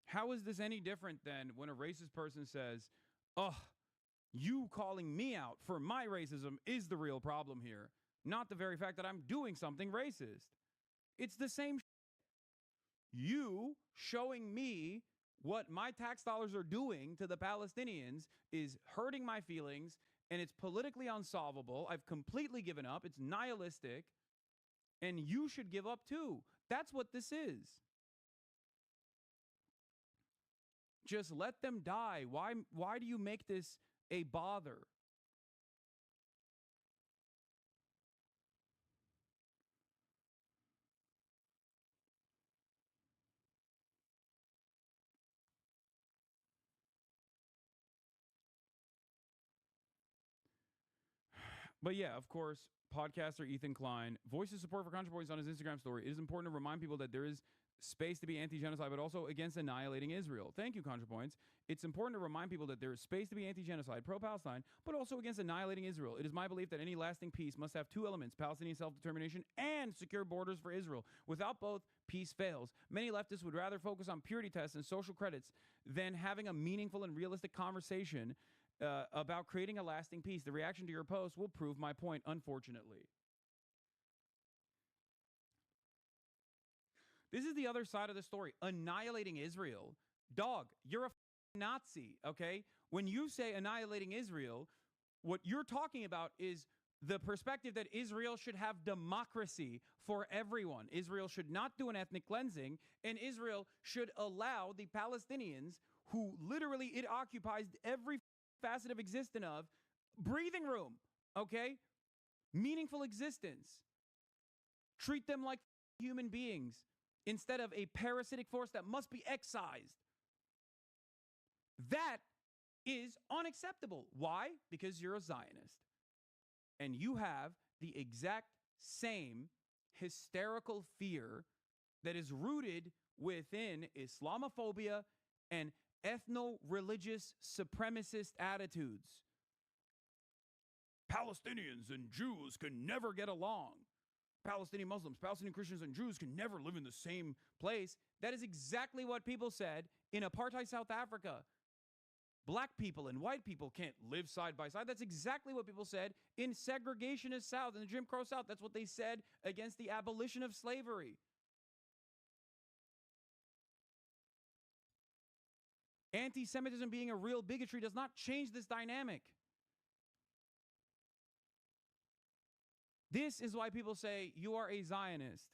How is this any different than when a racist person says, oh, you calling me out for my racism is the real problem here, not the very fact that I'm doing something racist. It's the same. You showing me what my tax dollars are doing to the Palestinians is hurting my feelings, and it's politically unsolvable. I've completely given up. It's nihilistic, and you should give up too. That's what this is. Just let them die. Why do you make this a bother? But yeah, of course, podcaster Ethan Klein voices support for ContraPoints on his Instagram story. It is important to remind people that there is space to be anti-genocide, but also against annihilating Israel. Thank you, ContraPoints. It's important to remind people that there is space to be anti-genocide, pro-Palestine, but also against annihilating Israel. It is my belief that any lasting peace must have two elements, Palestinian self-determination and secure borders for Israel. Without both, peace fails. Many leftists would rather focus on purity tests and social credits than having a meaningful and realistic conversation about creating a lasting peace. The reaction to your post will prove my point, unfortunately. This is the other side of the story. Annihilating Israel. Dog, you're a Nazi, okay? When you say annihilating Israel, what you're talking about is the perspective that Israel should have democracy for everyone. Israel should not do an ethnic cleansing, and Israel should allow the Palestinians, who literally it occupies every facet of existence of, breathing room, okay? Meaningful existence. Treat them like human beings, instead of a parasitic force that must be excised. That is unacceptable. Why? Because you're a Zionist. And you have the exact same hysterical fear that is rooted within Islamophobia and ethno-religious supremacist attitudes. Palestinians and Jews can never get along. Palestinian Muslims, Palestinian Christians, and Jews can never live in the same place. That is exactly what people said in apartheid South Africa. Black people and white people can't live side by side. That's exactly what people said in segregationist South, in the Jim Crow South. That's what they said against the abolition of slavery. Anti-Semitism being a real bigotry does not change this dynamic. This is why people say you are a Zionist.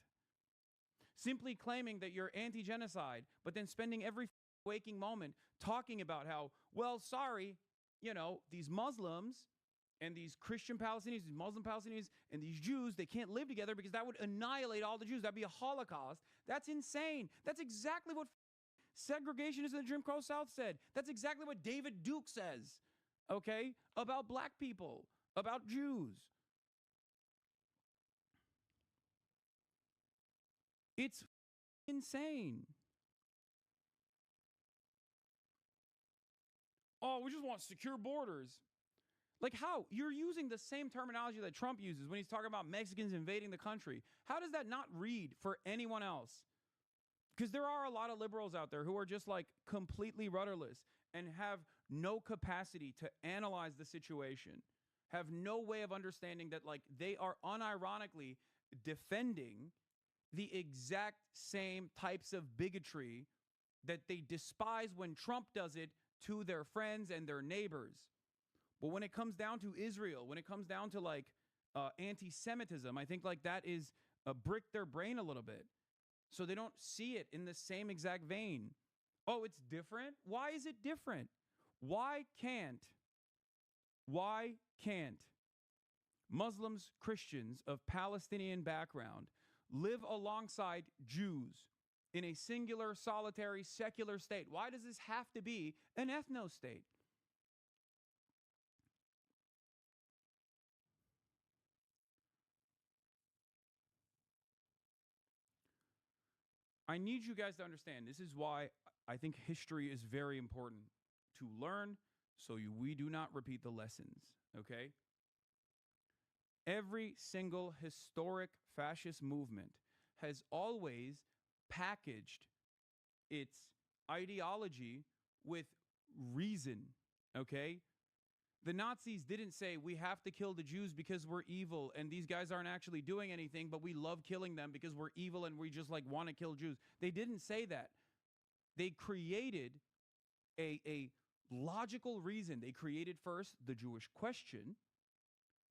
Simply claiming that you're anti-genocide, but then spending every waking moment talking about how, well, sorry, you know, these Muslims and these Christian Palestinians, these Muslim Palestinians, and these Jews, they can't live together because that would annihilate all the Jews. That'd be a Holocaust. That's insane. That's exactly what segregationists in the Jim Crow South said. That's exactly what David Duke says, okay, about black people, about Jews. It's insane. Oh, we just want secure borders. Like how? You're using the same terminology that Trump uses when he's talking about Mexicans invading the country. How does that not read for anyone else? Because there are a lot of liberals out there who are just like completely rudderless and have no capacity to analyze the situation, have no way of understanding that like they are unironically defending the exact same types of bigotry that they despise when Trump does it to their friends and their neighbors. But when it comes down to Israel, when it comes down to like anti-Semitism, I think like that is brick their brain a little bit. So they don't see it in the same exact vein. Oh, it's different? Why is it different? Why can't Muslims, Christians of Palestinian background live alongside Jews in a singular, solitary, secular state? Why does this have to be an ethno-state? I need you guys to understand, this is why I think history is very important to learn so we do not repeat the lessons, okay? Every single historic fascist movement has always packaged its ideology with reason, okay? The Nazis didn't say we have to kill the Jews because we're evil and these guys aren't actually doing anything, but we love killing them because we're evil and we just like want to kill Jews. They didn't say that. They created a logical reason. They created first the Jewish question,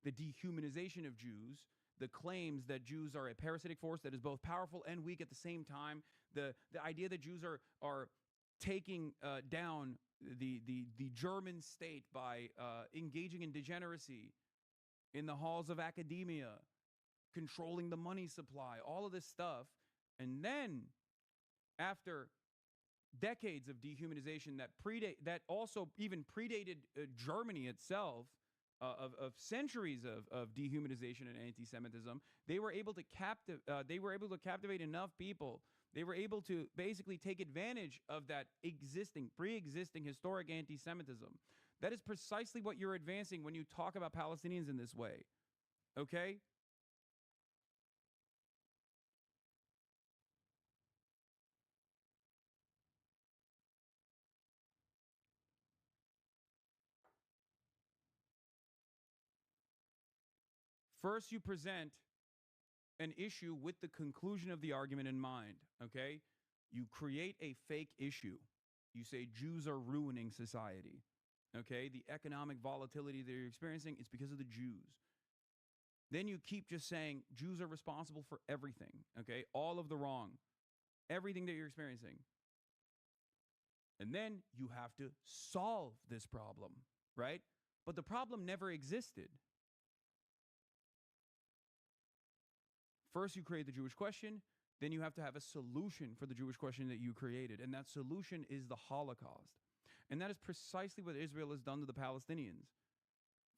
the dehumanization of Jews, the claims that Jews are a parasitic force that is both powerful and weak at the same time, the idea that Jews are taking down the German state by engaging in degeneracy in the halls of academia, controlling the money supply, all of this stuff. And then after decades of dehumanization that also even predated Germany itself, of centuries of dehumanization and anti-Semitism, they were able to captivate enough people They were able to basically take advantage of that pre-existing historic anti-Semitism. That is precisely what you're advancing when you talk about Palestinians in this way. Okay? First, you present an issue with the conclusion of the argument in mind. Okay? You create a fake issue. You say Jews are ruining society. Okay? The economic volatility that you're experiencing, it's because of the Jews. Then you keep just saying Jews are responsible for everything. Okay? All of the wrong. Everything that you're experiencing. And then you have to solve this problem, right? But the problem never existed. First, you create the Jewish question. Then you have to have a solution for the Jewish question that you created. And that solution is the Holocaust. And that is precisely what Israel has done to the Palestinians.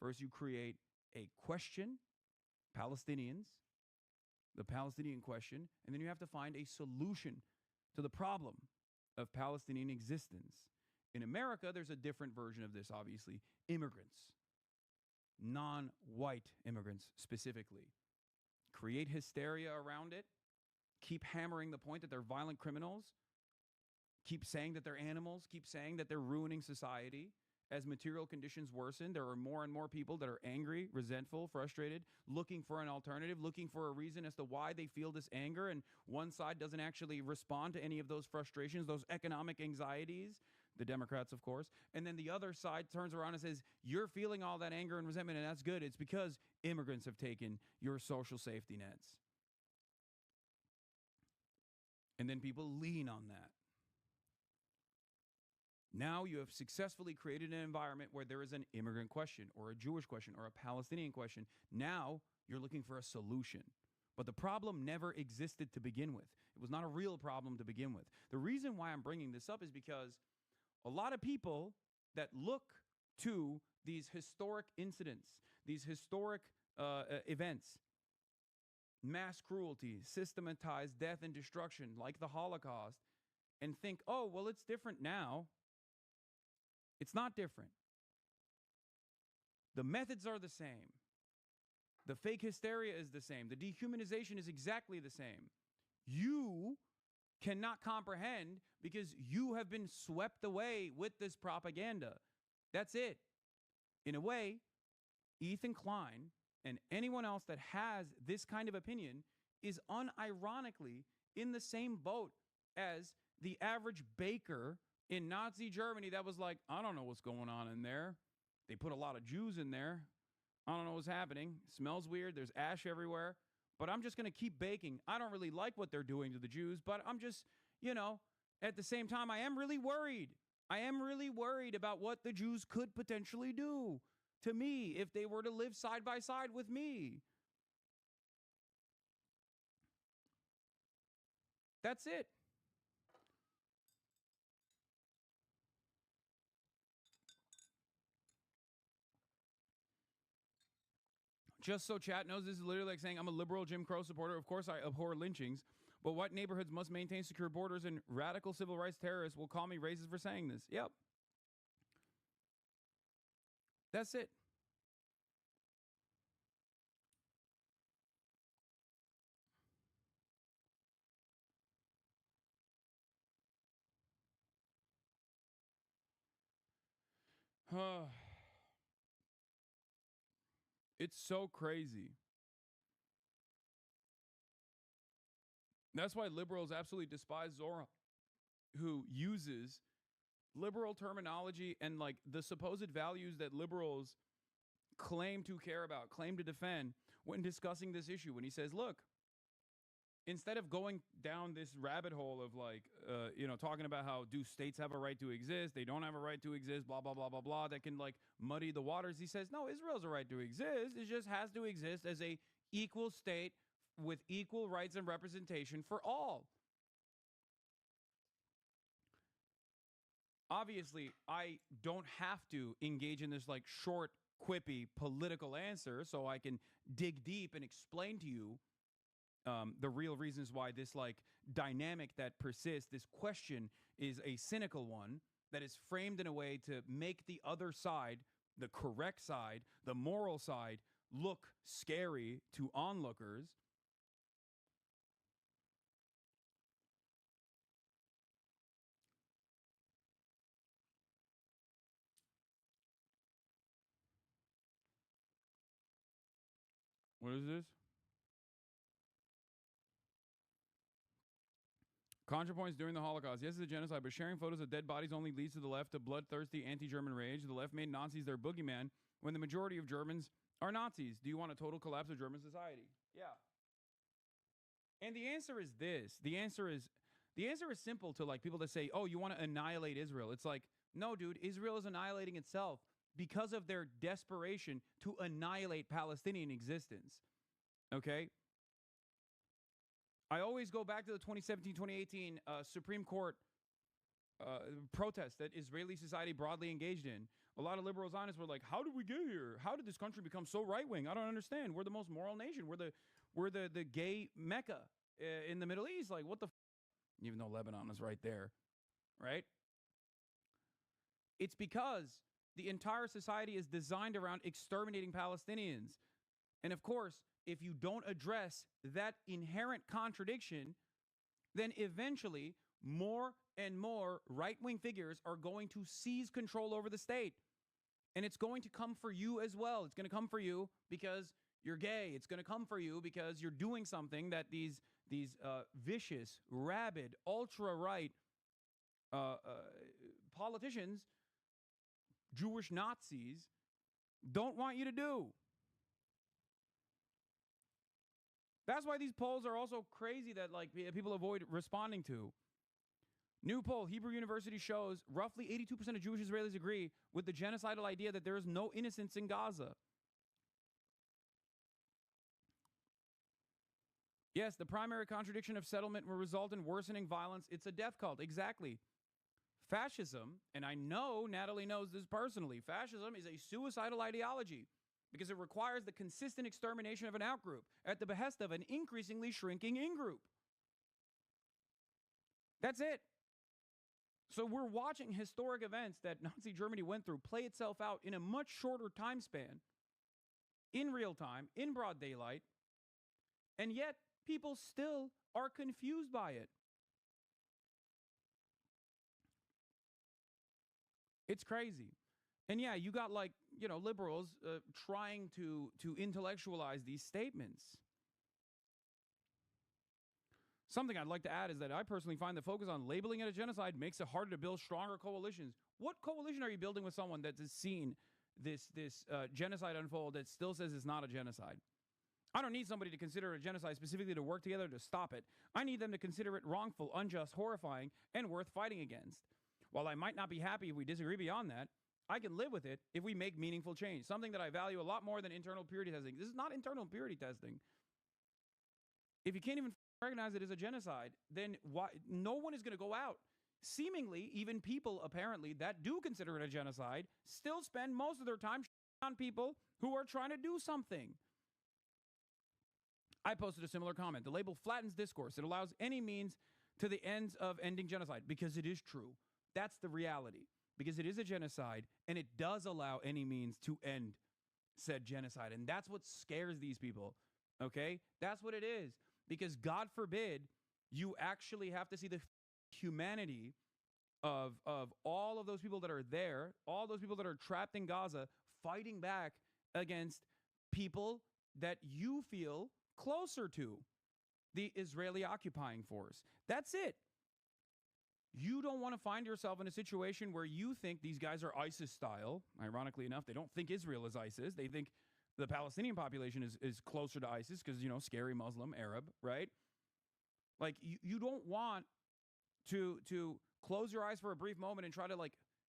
First, you create a question, Palestinians, the Palestinian question, and then you have to find a solution to the problem of Palestinian existence. In America, there's a different version of this, obviously. Immigrants, non-white immigrants specifically, create hysteria around it, keep hammering the point that they're violent criminals, keep saying that they're animals, keep saying that they're ruining society. As material conditions worsen, there are more and more people that are angry, resentful, frustrated, looking for an alternative, looking for a reason as to why they feel this anger. And one side doesn't actually respond to any of those frustrations, those economic anxieties, the Democrats, of course. And then the other side turns around and says, you're feeling all that anger and resentment, and that's good. It's because immigrants have taken your social safety nets. And then people lean on that. Now you have successfully created an environment where there is an immigrant question or a Jewish question or a Palestinian question. Now you're looking for a solution. But the problem never existed to begin with. It was not a real problem to begin with. The reason why I'm bringing this up is because a lot of people that look to these historic incidents, these historic events, mass cruelty, systematized death and destruction like the Holocaust, and think, oh, well, it's different now. It's not different. The methods are the same. The fake hysteria is the same. The dehumanization is exactly the same. You cannot comprehend because you have been swept away with this propaganda. That's it. In a way, Ethan Klein and anyone else that has this kind of opinion is unironically in the same boat as the average baker in Nazi Germany that was like, I don't know what's going on in there. They put a lot of Jews in there. I don't know what's happening. It smells weird. There's ash everywhere. But I'm just going to keep baking. I don't really like what they're doing to the Jews, but I'm just, at the same time, I am really worried. I am really worried about what the Jews could potentially do to me if they were to live side by side with me. That's it. Just so chat knows, this is literally like saying I'm a liberal Jim Crow supporter. Of course, I abhor lynchings. But what neighborhoods must maintain secure borders, and radical civil rights terrorists will call me racist for saying this. Yep. That's it. It's so crazy. That's why liberals absolutely despise Zora, who uses liberal terminology and like the supposed values that liberals claim to care about, claim to defend when discussing this issue. When he says, look, instead of going down this rabbit hole of like, talking about how do states have a right to exist, they don't have a right to exist, blah, blah, blah, blah, blah, that can like muddy the waters. He says, no, Israel has a right to exist. It just has to exist as a equal state with equal rights and representation for all. Obviously, I don't have to engage in this like short, quippy political answer so I can dig deep and explain to you the real reasons why this like dynamic that persists, this question is a cynical one that is framed in a way to make the other side, the correct side, the moral side, look scary to onlookers. What is this? ContraPoints during the Holocaust. Yes, it's a genocide, but sharing photos of dead bodies only leads to the left to bloodthirsty anti-German rage. The left made Nazis their boogeyman when the majority of Germans are Nazis. Do you want a total collapse of German society? Yeah. And the answer is this. The answer is simple to like people that say, "Oh, you want to annihilate Israel." It's like, "No, dude, Israel is annihilating itself because of their desperation to annihilate Palestinian existence." Okay? I always go back to the 2017-2018 Supreme Court protest that Israeli society broadly engaged in. A lot of liberal Zionists were like, "How did we get here? How did this country become so right wing? I don't understand. We're the most moral nation. We're the gay Mecca in the Middle East. Like, what the?" Even though Lebanon is right there, right? It's because the entire society is designed around exterminating Palestinians, and of course, if you don't address that inherent contradiction, then eventually more and more right-wing figures are going to seize control over the state. And it's going to come for you as well. It's going to come for you because you're gay. It's going to come for you because you're doing something that these vicious, rabid, ultra-right politicians, Jewish Nazis, don't want you to do. That's why these polls are also crazy that like people avoid responding to. New poll, Hebrew University shows roughly 82% of Jewish Israelis agree with the genocidal idea that there is no innocence in Gaza. Yes, the primary contradiction of settlement will result in worsening violence. It's a death cult. Exactly. Fascism, and I know Natalie knows this personally, fascism is a suicidal ideology because it requires the consistent extermination of an outgroup at the behest of an increasingly shrinking in-group. That's it. So we're watching historic events that Nazi Germany went through play itself out in a much shorter time span, in real time, in broad daylight, and yet people still are confused by it. It's crazy. And yeah, you got like, liberals trying to intellectualize these statements. Something I'd like to add is that I personally find the focus on labeling it a genocide makes it harder to build stronger coalitions. What coalition are you building with someone that has seen this genocide unfold that still says it's not a genocide? I don't need somebody to consider it a genocide specifically to work together to stop it. I need them to consider it wrongful, unjust, horrifying, and worth fighting against. While I might not be happy if we disagree beyond that, I can live with it if we make meaningful change, something that I value a lot more than internal purity testing. This is not internal purity testing. If you can't even recognize it as a genocide, then no one is going to go out. Seemingly, even people, apparently, that do consider it a genocide, still spend most of their time on people who are trying to do something. I posted a similar comment. The label flattens discourse. It allows any means to the ends of ending genocide, because it is true. That's the reality. Because it is a genocide, and it does allow any means to end said genocide. And that's what scares these people, okay? That's what it is. Because God forbid you actually have to see the humanity of all of those people that are there, all those people that are trapped in Gaza, fighting back against people that you feel closer to, the Israeli occupying force. That's it. You don't want to find yourself in a situation where you think these guys are ISIS style. Ironically enough, they don't think Israel is ISIS. They think the Palestinian population is closer to ISIS because, scary Muslim, Arab, right? Like, you don't want to close your eyes for a brief moment and try to, like,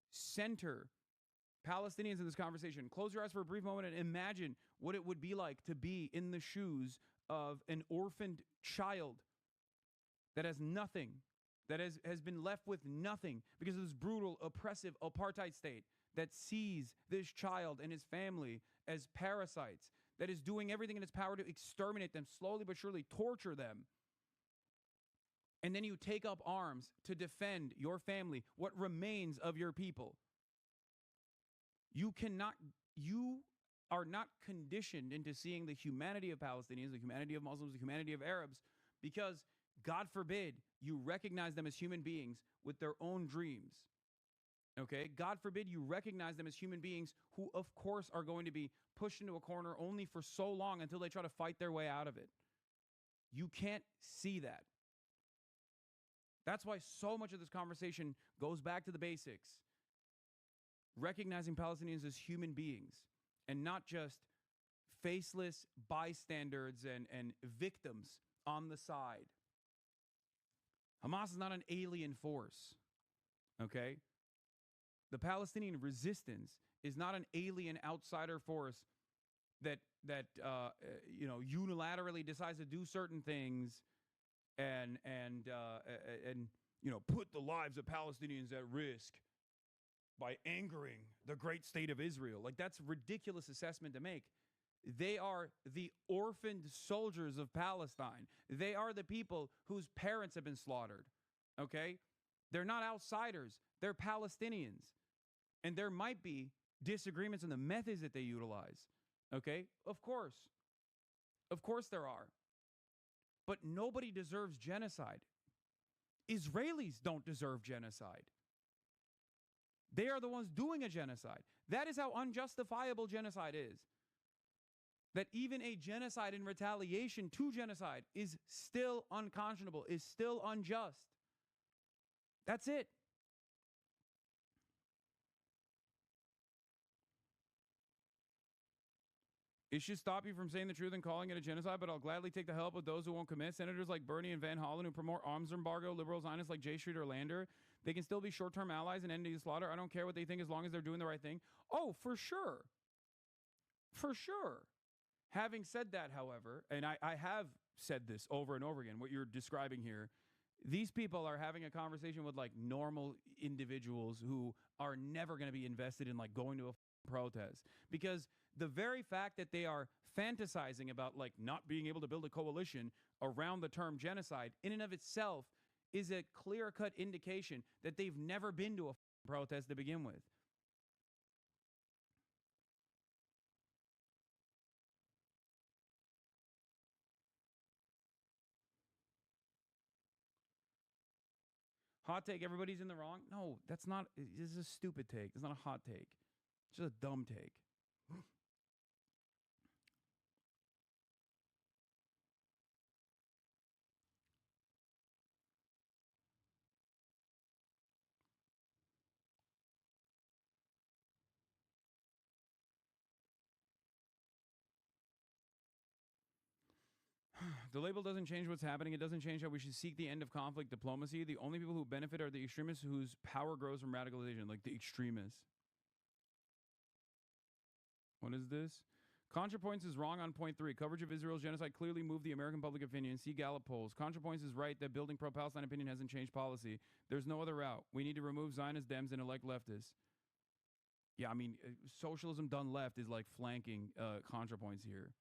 center Palestinians in this conversation. Close your eyes for a brief moment and imagine what it would be like to be in the shoes of an orphaned child that has nothing, that has been left with nothing because of this brutal, oppressive apartheid state that sees this child and his family as parasites, that is doing everything in its power to exterminate them, slowly but surely torture them. And then you take up arms to defend your family, what remains of your people. You are not conditioned into seeing the humanity of Palestinians, the humanity of Muslims, the humanity of Arabs, because God forbid you recognize them as human beings with their own dreams. Okay? God forbid you recognize them as human beings who, of course, are going to be pushed into a corner only for so long until they try to fight their way out of it. You can't see that. That's why so much of this conversation goes back to the basics. Recognizing Palestinians as human beings and not just faceless bystanders and victims on the side. Hamas is not an alien force, okay? The Palestinian resistance is not an alien outsider force that unilaterally decides to do certain things and put the lives of Palestinians at risk by angering the great state of Israel. Like, that's a ridiculous assessment to make. They are the orphaned soldiers of Palestine. They are the people whose parents have been slaughtered, okay? They're not outsiders. They're Palestinians. And there might be disagreements in the methods that they utilize, okay? Of course. Of course there are. But nobody deserves genocide. Israelis don't deserve genocide. They are the ones doing a genocide. That is how unjustifiable genocide is. That even a genocide in retaliation to genocide is still unconscionable, is still unjust. That's it. It should stop you from saying the truth and calling it a genocide, but I'll gladly take the help of those who won't commit. Senators like Bernie and Van Hollen, who promote arms embargo, liberal Zionists like J Street or Lander, they can still be short-term allies and ending the slaughter. I don't care what they think as long as they're doing the right thing. Oh, for sure. For sure. Having said that, however, and I have said this over and over again, what you're describing here, these people are having a conversation with like normal individuals who are never going to be invested in like going to a protest, because the very fact that they are fantasizing about like not being able to build a coalition around the term genocide in and of itself is a clear-cut indication that they've never been to a protest to begin with. Hot take, everybody's in the wrong? No, this is a stupid take. It's not a hot take. It's just a dumb take. The label doesn't change what's happening. It doesn't change how we should seek the end of conflict diplomacy. The only people who benefit are the extremists whose power grows from radicalization, like the extremists. What is this? ContraPoints is wrong on point 3. Coverage of Israel's genocide clearly moved the American public opinion. See Gallup polls. ContraPoints is right that building pro-Palestine opinion hasn't changed policy. There's no other route. We need to remove Zionist Dems and elect leftists. Yeah, I mean, socialism done left is like flanking ContraPoints here.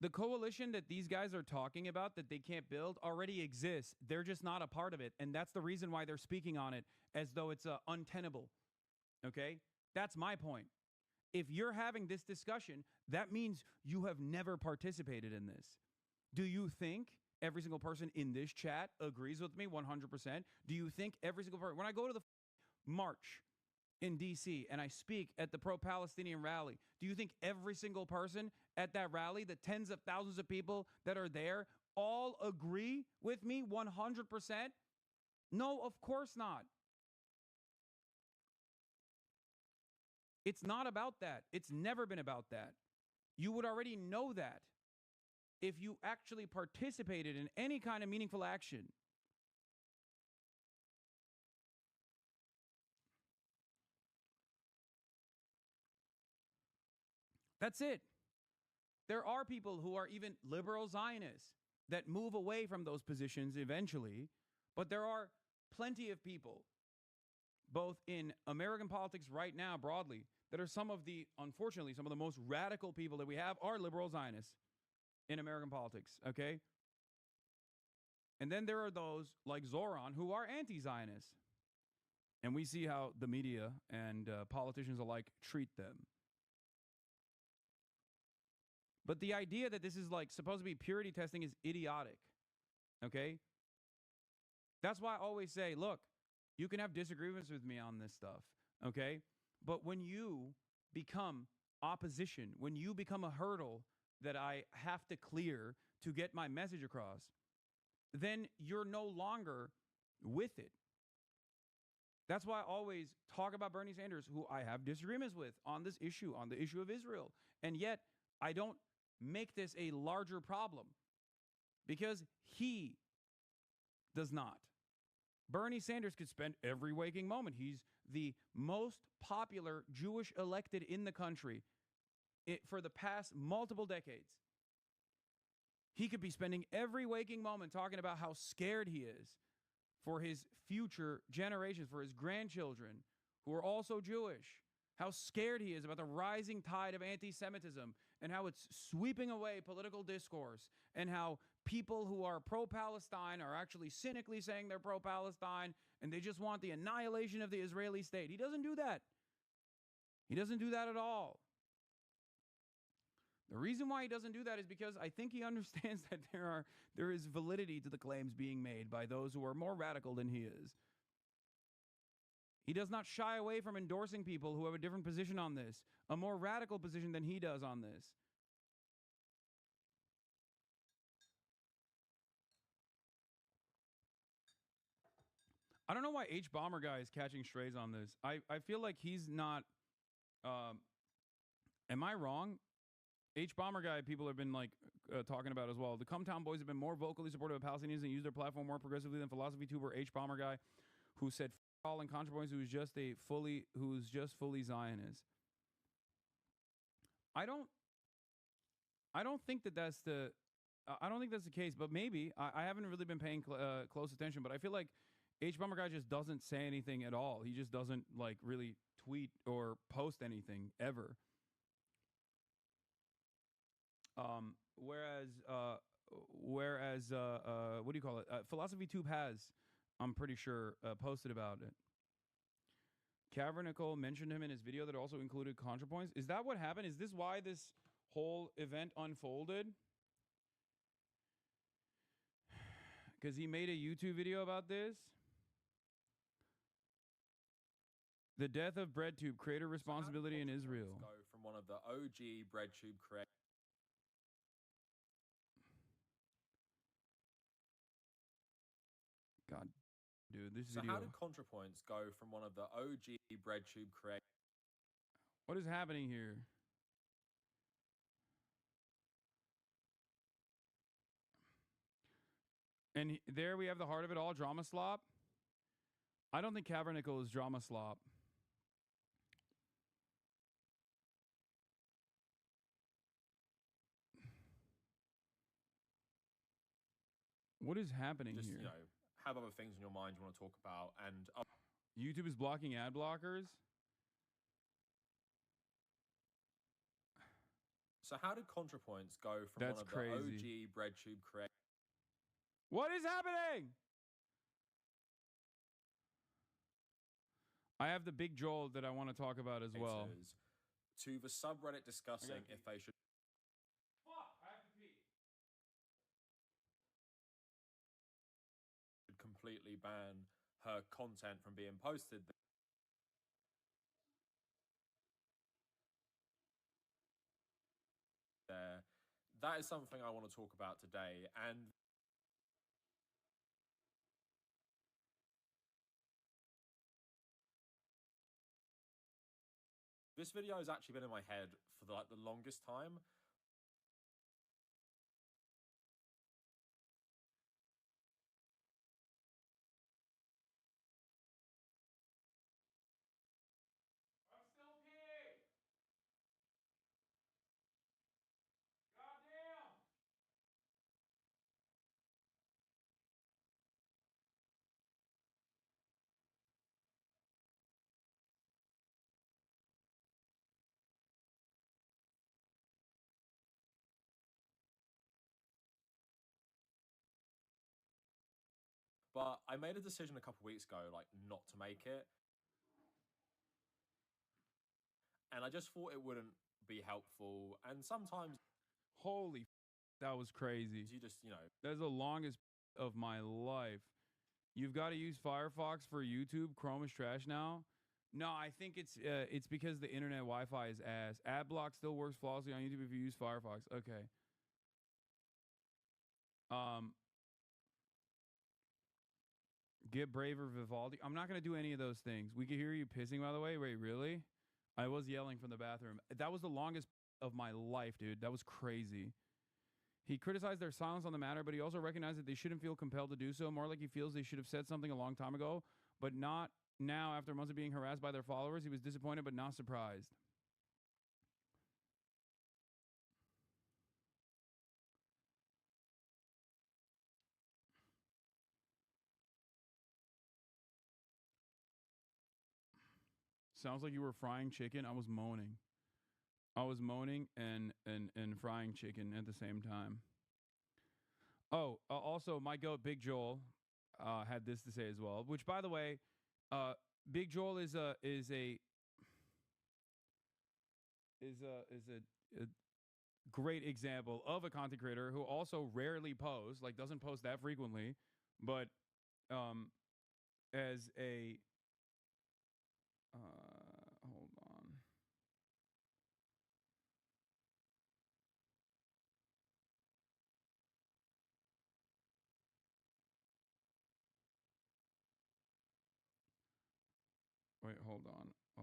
The coalition that these guys are talking about that they can't build already exists. They're just not a part of it. And that's the reason why they're speaking on it as though it's untenable. Okay? That's my point. If you're having this discussion, that means you have never participated in this. Do you think every single person in this chat agrees with me 100%? Do you think every single person, when I go to the march in D.C. and I speak at the pro-Palestinian rally, do you think every single person at that rally, the tens of thousands of people that are there, all agree with me 100%? No, of course not. It's not about that. It's never been about that. You would already know that if you actually participated in any kind of meaningful action. That's it. There are people who are even liberal Zionists that move away from those positions eventually, but there are plenty of people, both in American politics right now broadly, that are unfortunately, some of the most radical people that we have are liberal Zionists in American politics, okay? And then there are those like Zoran who are anti-Zionist. And we see how the media and politicians alike treat them. But the idea that this is like supposed to be purity testing is idiotic, okay? That's why I always say, look, you can have disagreements with me on this stuff, okay? But when you become opposition, when you become a hurdle that I have to clear to get my message across, then you're no longer with it. That's why I always talk about Bernie Sanders, who I have disagreements with on this issue, on the issue of Israel. And yet, I don't make this a larger problem because he does not. Bernie Sanders could spend every waking moment. He's the most popular Jewish elected in the country for the past multiple decades. He could be spending every waking moment talking about how scared he is for his future generations, for his grandchildren who are also Jewish, how scared he is about the rising tide of anti-Semitism and how it's sweeping away political discourse, and how people who are pro-Palestine are actually cynically saying they're pro-Palestine and they just want the annihilation of the Israeli state. He doesn't do that. He doesn't do that at all. The reason why he doesn't do that is because I think he understands that there is validity to the claims being made by those who are more radical than he is. He does not shy away from endorsing people who have a different position on this, a more radical position than he does on this. I don't know why H Bomber Guy is catching strays on this. I feel like he's not. Am I wrong? H Bomber Guy, people have been like talking about as well. The Cumtown Boys have been more vocally supportive of Palestinians and use their platform more progressively than Philosophy Tuber H Bomber Guy, who said all in ContraPoints, who's just fully Zionist. I don't think that's the case, but maybe I haven't really been paying close attention. But I feel like H Bomber Guy just doesn't say anything at all. He just doesn't like really tweet or post anything ever. Whereas what do you call it? Philosophy Tube has, I'm pretty sure, posted about it. Cavernical mentioned him in his video that also included ContraPoints. Is that what happened? Is this why this whole event unfolded? Because he made a YouTube video about this? The death of BreadTube, creator responsibility in Israel. Go from one of the OG BreadTube creators. God, dude, this So video. how did ContraPoints go from one of the OG BreadTube creators? What is happening here? And there we have the heart of it all, Drama Slop. I don't think Cavernical is Drama Slop. What is happening Just, here? you know, have other things in your mind you want to talk about, and YouTube is blocking ad blockers. So how did ContraPoints go from That's one of crazy. the OG BreadTube creators? What is happening? I have the big Joel that I want to talk about as well. To the subreddit discussing if they should. Fuck, I have to pee. Completely ban her content from being posted there. That is something I want to talk about today, and this video has actually been in my head for the longest time. But I made a decision a couple weeks ago, like, not to make it. And I just thought it wouldn't be helpful. And sometimes Holy, that was crazy. you just, That's the longest of my life. You've got to use Firefox for YouTube. Chrome is trash now. No, I think it's because the internet Wi-Fi is ass. AdBlock still works flawlessly on YouTube if you use Firefox. Okay. Get Braver Vivaldi. I'm not gonna do any of those things. We can hear you pissing, by the way. Wait, really? I was yelling from the bathroom. That was the longest of my life, dude. That was crazy. He criticized their silence on the matter, but he also recognized that they shouldn't feel compelled to do so. More like he feels they should have said something a long time ago, but not now after months of being harassed by their followers. He was disappointed, but not surprised. Sounds like you were frying chicken. I was moaning. I was moaning and frying chicken at the same time. Oh, also, my goat, Big Joel, had this to say as well. Which, by the way, Big Joel is a great example of a content creator who also rarely posts, like doesn't post that frequently, but as a hold on. Wait, hold on. Oh,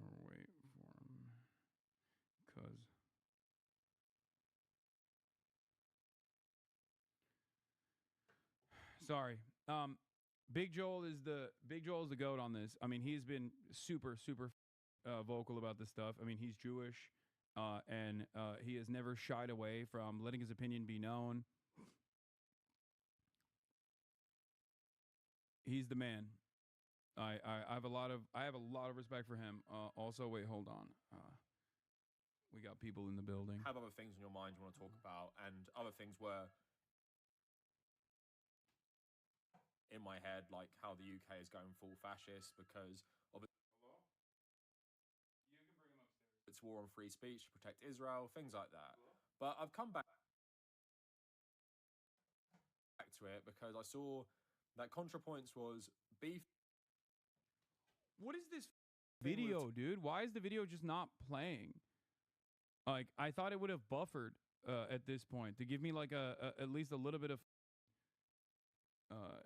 or wait for him, cause sorry. Big Joel is the goat on this. I mean, he's been super vocal about this stuff. I mean, he's Jewish, and he has never shied away from letting his opinion be known. He's the man. I have a lot of respect for him. Also, wait, hold on. We got people in the building. Have other things in your mind you want to talk about, and other things were in my head, like how the UK is going full fascist because of its war on free speech to protect Israel, things like that. But I've come back to it because I saw that ContraPoints was beef. What is this video, dude? Why is the video just not playing? Like, I thought it would have buffered at this point to give me like at least a little bit of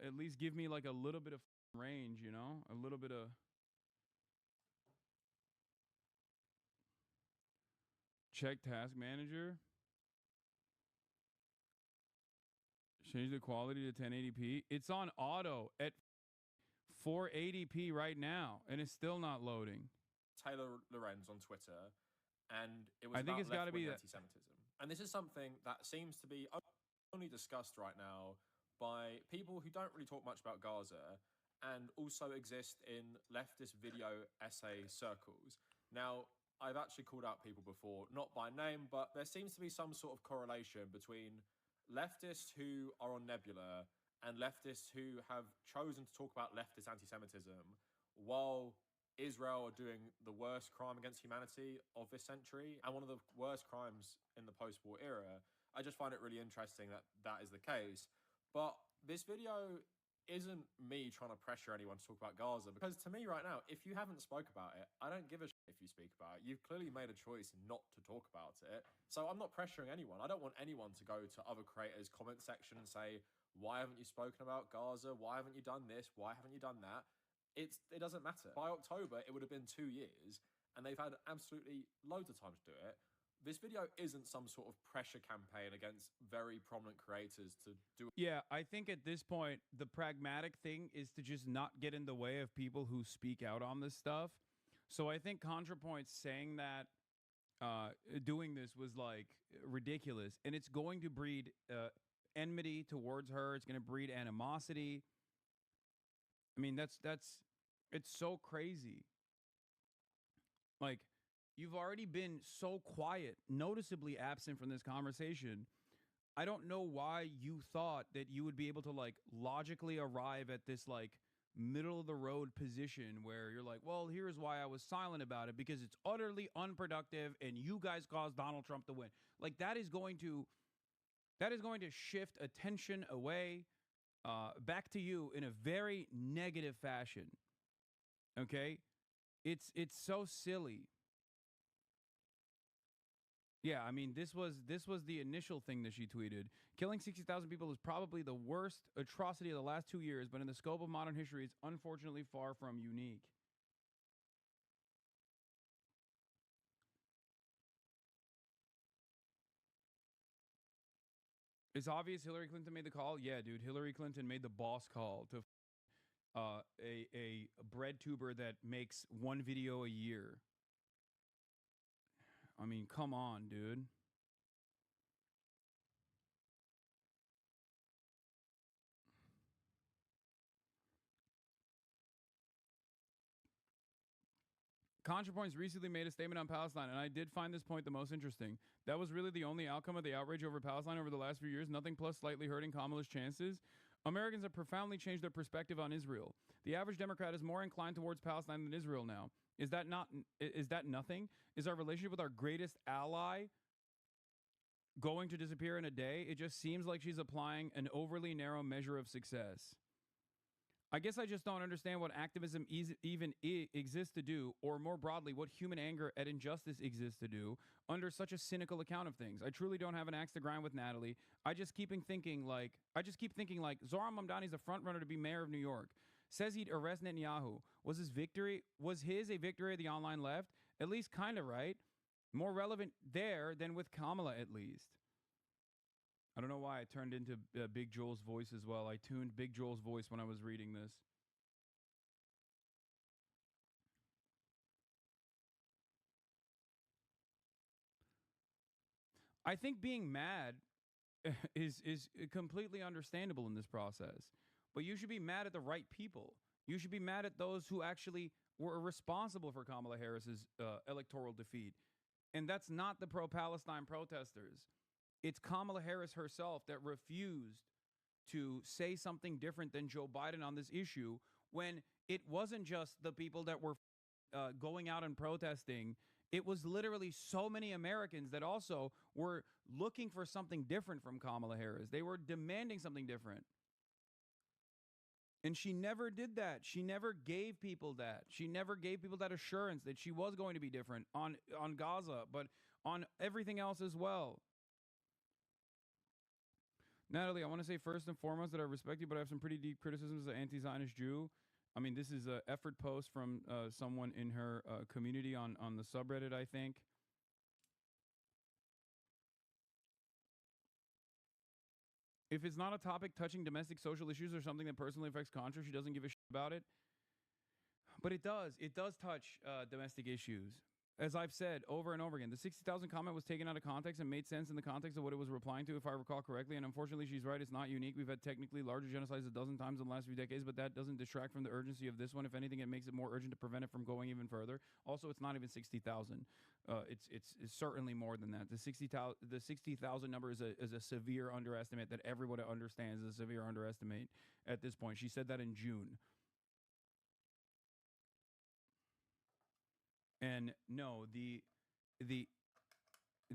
at least give me like a little bit of range, you know, a little bit of check task manager. Change the quality to 1080p. It's on auto at 480p right now, and it's still not loading. Taylor Lorenz on Twitter, and it was I think it's got to be anti-Semitism. And this is something that seems to be only discussed right now by people who don't really talk much about Gaza and also exist in leftist video essay circles. Now, I've actually called out people before, not by name, but there seems to be some sort of correlation between leftists who are on Nebula and leftists who have chosen to talk about leftist anti-Semitism while Israel are doing the worst crime against humanity of this century and one of the worst crimes in the post-war era. I just find it really interesting that that is the case. But this video isn't me trying to pressure anyone to talk about Gaza, because to me right now, if you haven't spoke about it, I don't give a shit if you speak about it. You've clearly made a choice not to talk about it. So I'm not pressuring anyone. I don't want anyone to go to other creators' comment section and say, why haven't you spoken about Gaza? Why haven't you done this? Why haven't you done that? It doesn't matter. By October, it would have been 2 years, and they've had absolutely loads of time to do it. This video isn't some sort of pressure campaign against very prominent creators to do. Yeah, I think at this point, the pragmatic thing is to just not get in the way of people who speak out on this stuff. So I think ContraPoints saying that, doing this was like ridiculous, and it's going to breed enmity towards her. It's going to breed animosity. I mean, it's so crazy. Like, You've already been so quiet, noticeably absent from this conversation. I don't know why you thought that you would be able to like logically arrive at this like middle of the road position where you're like, well, here's why I was silent about it, because it's utterly unproductive and you guys caused Donald Trump to win. Like that is going to shift attention away back to you in a very negative fashion. Okay? It's so silly. Yeah, I mean, this was the initial thing that she tweeted. Killing 60,000 people is probably the worst atrocity of the last 2 years, but in the scope of modern history, it's unfortunately far from unique. It's obvious Hillary Clinton made the call. Yeah, dude, Hillary Clinton made the boss call to a bread tuber that makes one video a year. I mean, come on, dude. ContraPoints recently made a statement on Palestine, and I did find this point the most interesting. That was really the only outcome of the outrage over Palestine over the last few years, nothing plus slightly hurting Kamala's chances. Americans have profoundly changed their perspective on Israel. The average Democrat is more inclined towards Palestine than Israel now. Is that nothing? Is our relationship with our greatest ally going to disappear in a day? It just seems like she's applying an overly narrow measure of success. I guess I just don't understand what activism even exists to do, or more broadly, what human anger at injustice exists to do under such a cynical account of things. I truly don't have an axe to grind with Natalie. I just keep thinking like Zohran Mamdani's the front runner to be mayor of New York. Says he'd arrest Netanyahu. Was his a victory of the online left? At least kind of, right? More relevant there than with Kamala, at least. I don't know why I turned into Big Joel's voice as well. I tuned Big Joel's voice when I was reading this. I think being mad is completely understandable in this process. But you should be mad at the right people. You should be mad at those who actually were responsible for Kamala Harris's electoral defeat. And that's not the pro-Palestine protesters. It's Kamala Harris herself that refused to say something different than Joe Biden on this issue, when it wasn't just the people that were going out and protesting. It was literally so many Americans that also were looking for something different from Kamala Harris. They were demanding something different. And she never did that. She never gave people that. She never gave people that assurance that she was going to be different on Gaza, but on everything else as well. Natalie, I want to say first and foremost that I respect you, but I have some pretty deep criticisms of the anti-Zionist Jew. I mean, this is an effort post from someone in her community on the subreddit, I think. If it's not a topic touching domestic social issues or something that personally affects Contra, she doesn't give a shit about it. But it does. It does touch domestic issues. As I've said over and over again, the 60,000 comment was taken out of context and made sense in the context of what it was replying to, if I recall correctly. And unfortunately, she's right. It's not unique. We've had technically larger genocides a dozen times in the last few decades, but that doesn't distract from the urgency of this one. If anything, it makes it more urgent to prevent it from going even further. Also, it's not even 60,000. It's certainly more than that. The 60,000 number is a severe underestimate that everybody understands is a severe underestimate at this point. She said that in June. And no,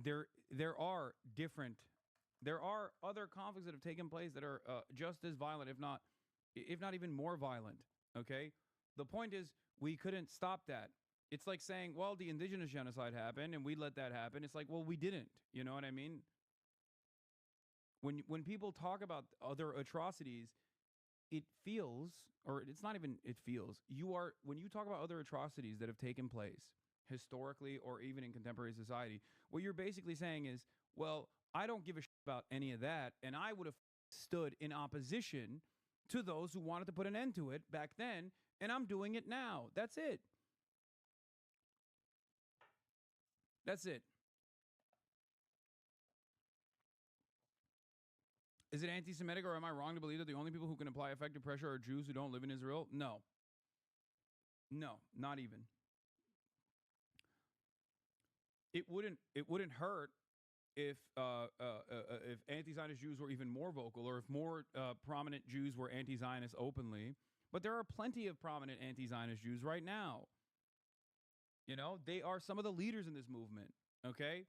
there are other conflicts that have taken place that are just as violent, if not even more violent. Okay, the point is we couldn't stop that. It's like saying, well, the indigenous genocide happened and we let that happen. It's like, well, we didn't. You know what I mean? When people talk about other atrocities, it feels, or it's not even it feels, when you talk about other atrocities that have taken place historically or even in contemporary society, what you're basically saying is, well, I don't give a shit about any of that, and I would have stood in opposition to those who wanted to put an end to it back then, and I'm doing it now. That's it. That's it. Is it anti-Semitic, or am I wrong to believe that the only people who can apply effective pressure are Jews who don't live in Israel? No. No, not even. it wouldn't hurt if anti-Zionist Jews were even more vocal, or if more prominent Jews were anti-Zionist openly. But there are plenty of prominent anti-Zionist Jews right now. You know, they are some of the leaders in this movement. Okay.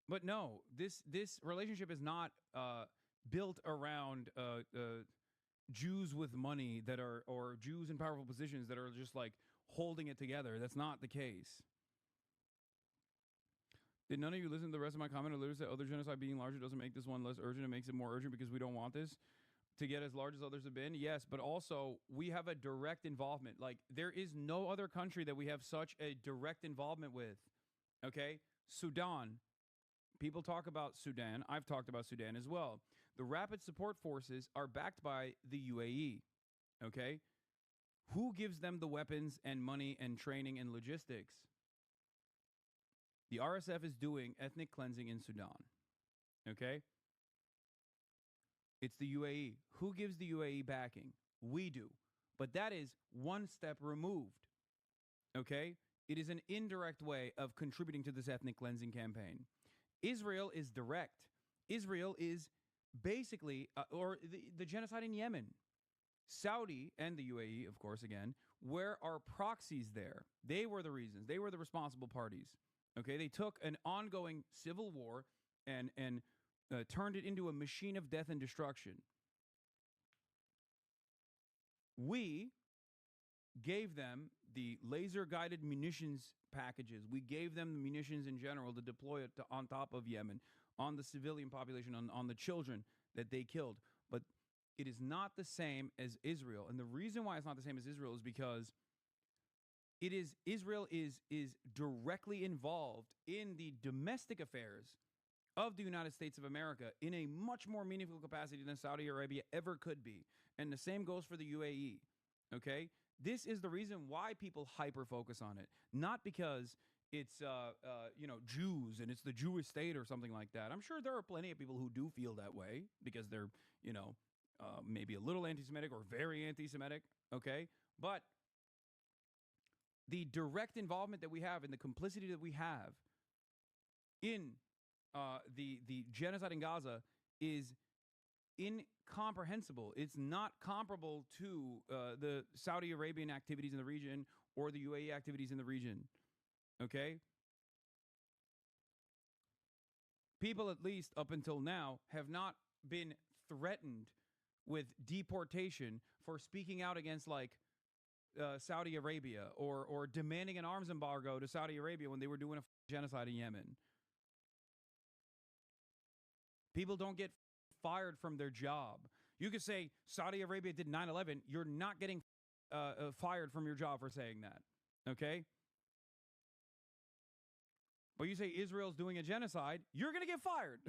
But no, this relationship is not built around Jews with money that are, or Jews in powerful positions that are just like holding it together. That's not the case. Did none of you listen to the rest of my comment? Or literally said other genocide being larger doesn't make this one less urgent. It makes it more urgent because we don't want this to get as large as others have been. Yes, but also we have a direct involvement. Like, there is no other country that we have such a direct involvement with. Okay? Sudan. People talk about Sudan. I've talked about Sudan as well. The Rapid Support Forces are backed by the UAE. Okay? Who gives them the weapons and money and training and logistics? The RSF is doing ethnic cleansing in Sudan. Okay? It's the UAE. Who gives the UAE backing? We do. But that is one step removed. Okay? It is an indirect way of contributing to this ethnic cleansing campaign. Israel is direct. Israel is basically, or the genocide in Yemen. Saudi and the UAE, of course, again, where are proxies there? They were the reasons. They were the responsible parties. Okay? They took an ongoing civil war and turned it into a machine of death and destruction. We gave them the laser-guided munitions packages. We gave them the munitions in general to deploy it on top of Yemen, on the civilian population, on the children that they killed. But it is not the same as Israel. And the reason why it's not the same as Israel is because Israel is directly involved in the domestic affairs of the United States of America in a much more meaningful capacity than Saudi Arabia ever could be. And the same goes for the UAE. Okay? This is the reason why people hyper-focus on it. Not because it's, Jews and it's the Jewish state or something like that. I'm sure there are plenty of people who do feel that way because they're, maybe a little anti-Semitic or very anti-Semitic. Okay? But the direct involvement that we have and the complicity that we have in the genocide in Gaza is incomprehensible. It's not comparable to the Saudi Arabian activities in the region or the UAE activities in the region. Okay? People, at least up until now, have not been threatened with deportation for speaking out against, like, Saudi Arabia or demanding an arms embargo to Saudi Arabia when they were doing a genocide in Yemen. People don't get fired from their job. You could say Saudi Arabia did 9/11. You're not getting fired from your job for saying that. Okay? But you say Israel's doing a genocide, you're going to get fired.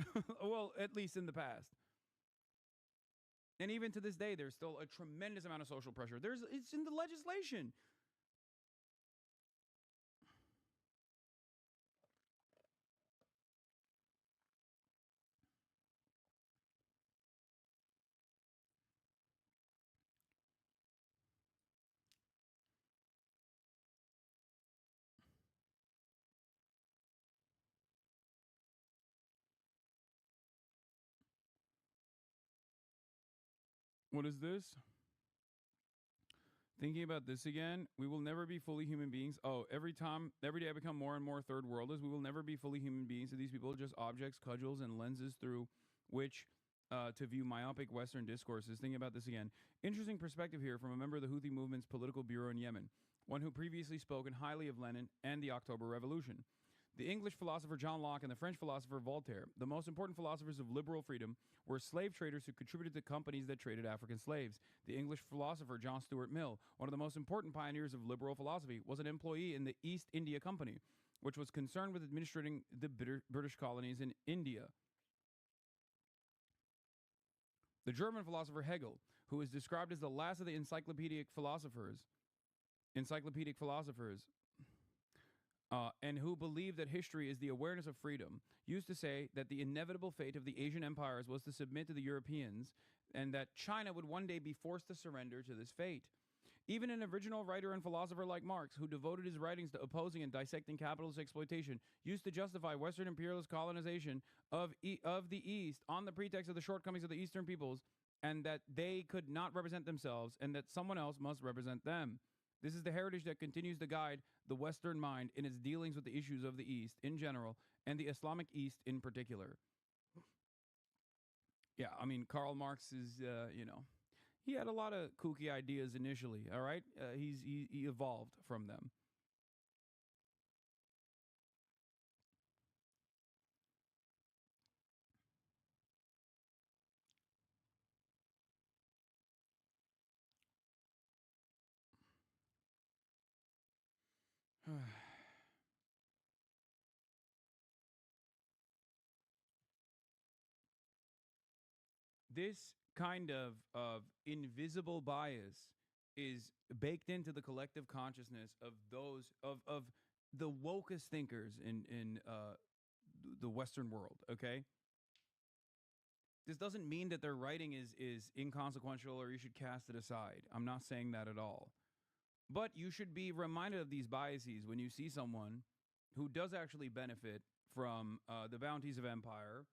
Well, at least in the past. And even to this day, there's still a tremendous amount of social pressure. It's in the legislation. What is this? Thinking about this again, we will never be fully human beings. Oh, every day I become more and more third worlders. We will never be fully human beings. So these people are just objects, cudgels, and lenses through which to view myopic Western discourses. Thinking about this again. Interesting perspective here from a member of the Houthi movement's political bureau in Yemen, one who previously spoken highly of Lenin and the October Revolution. The English philosopher John Locke and the French philosopher Voltaire, the most important philosophers of liberal freedom, were slave traders who contributed to companies that traded African slaves. The English philosopher John Stuart Mill, one of the most important pioneers of liberal philosophy, was an employee in the East India Company, which was concerned with administrating the British colonies in India. The German philosopher Hegel, who is described as the last of the encyclopedic philosophers, and who believed that history is the awareness of freedom, used to say that the inevitable fate of the Asian empires was to submit to the Europeans and that China would one day be forced to surrender to this fate. Even an original writer and philosopher like Marx, who devoted his writings to opposing and dissecting capitalist exploitation, used to justify Western imperialist colonization of the East on the pretext of the shortcomings of the Eastern peoples and that they could not represent themselves and that someone else must represent them. This is the heritage that continues to guide the Western mind in its dealings with the issues of the East in general and the Islamic East in particular. Yeah, I mean, Karl Marx is, he had a lot of kooky ideas initially, all right? He evolved from them. This kind of invisible bias is baked into the collective consciousness of those of the wokest thinkers in the Western world. Okay, this doesn't mean that their writing is inconsequential or you should cast it aside. I'm not saying that at all. But you should be reminded of these biases when you see someone who does actually benefit from the bounties of empire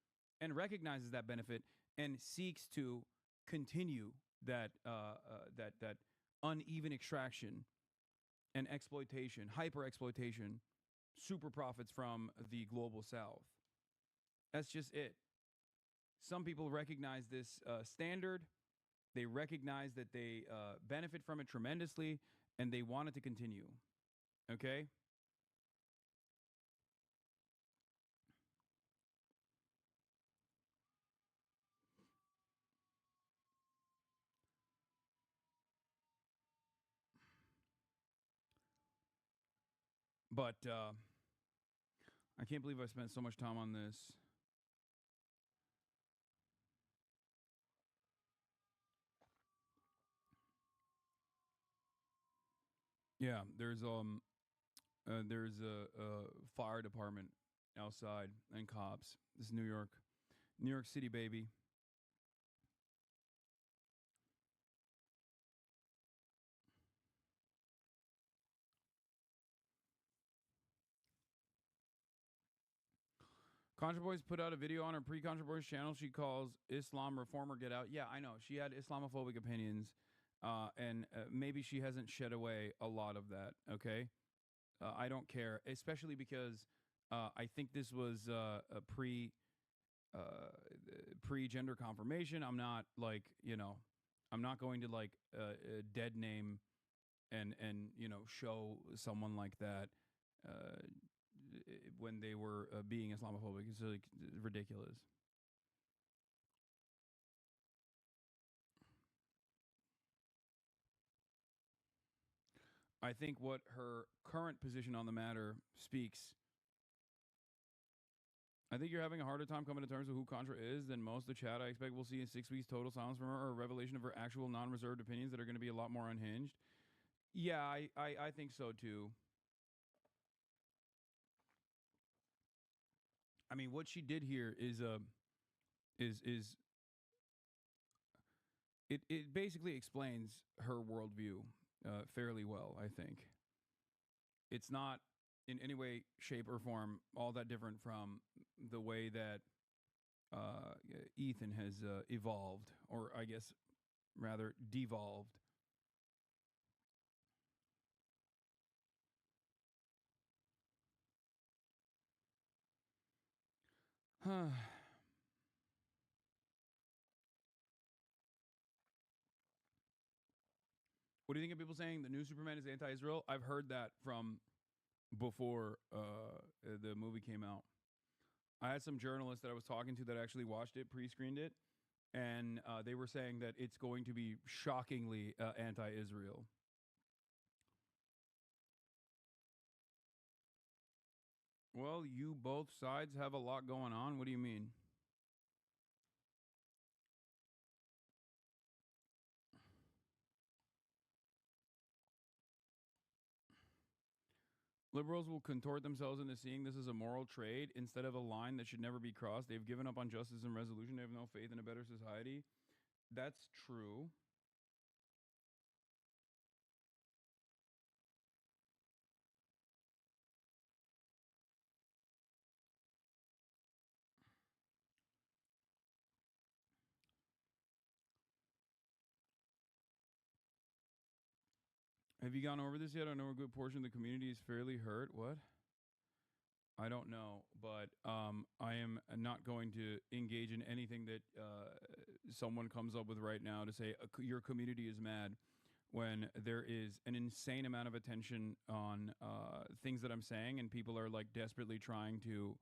and recognizes that benefit and seeks to continue that uneven extraction and exploitation, hyper exploitation, super profits from the global south. That's just it. Some people recognize this standard. They recognize that they benefit from it tremendously, and they want it to continue. Okay? But I can't believe I spent so much time on this. Yeah, there's a fire department outside and cops. This is New York City, baby. ContraPoints put out a video on her pre-ContraPoints channel she calls Islam Reformer Get Out. Yeah, I know. She had Islamophobic opinions, and maybe she hasn't shed away a lot of that, okay? I don't care, especially because I think this was a pre-gender confirmation. I'm not, like, I'm not going to, like, dead name and show someone like that when they were being Islamophobic. It's like ridiculous. I think what her current position on the matter speaks. I think you're having a harder time coming to terms with who Contra is than most of the chat. I expect we'll see in 6 weeks total silence from her or a revelation of her actual non-reserved opinions that are going to be a lot more unhinged. Yeah, I think so too. I mean, what she did here is it basically explains her worldview fairly well. I think it's not in any way, shape, or form all that different from the way that Ethan has evolved, or I guess rather devolved. What do you think of people saying the new Superman is anti-Israel? I've heard that from before the movie came out. I had some journalists that I was talking to that actually watched it, pre-screened it, and they were saying that it's going to be shockingly anti-Israel. Well, you both sides have a lot going on. What do you mean? Liberals will contort themselves into seeing this as a moral trade instead of a line that should never be crossed. They've given up on justice and resolution. They have no faith in a better society. That's true. Have you gone over this yet? I know a good portion of the community is fairly hurt. What? I don't know, but I am not going to engage in anything that someone comes up with right now to say your community is mad when there is an insane amount of attention on things that I'm saying, and people are like desperately trying to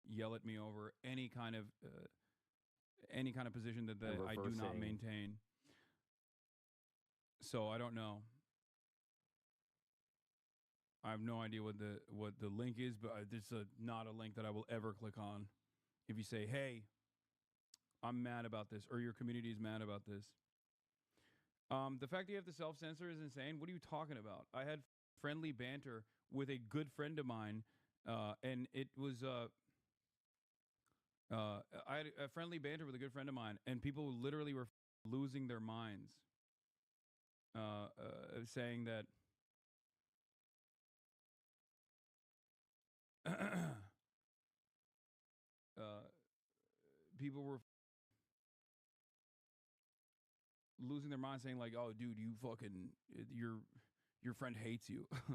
yell at me over any kind of position that I do not maintain. So I don't know. I have no idea what the link is, but this is not a link that I will ever click on. If you say, "Hey, I'm mad about this," or your community is mad about this, the fact that you have to self-censor is insane. What are you talking about? I had friendly banter with a good friend of mine, and it was I had a friendly banter with a good friend of mine, and people literally were losing their minds, saying that. People were losing their minds saying like, "Oh, dude, you fucking your friend hates you."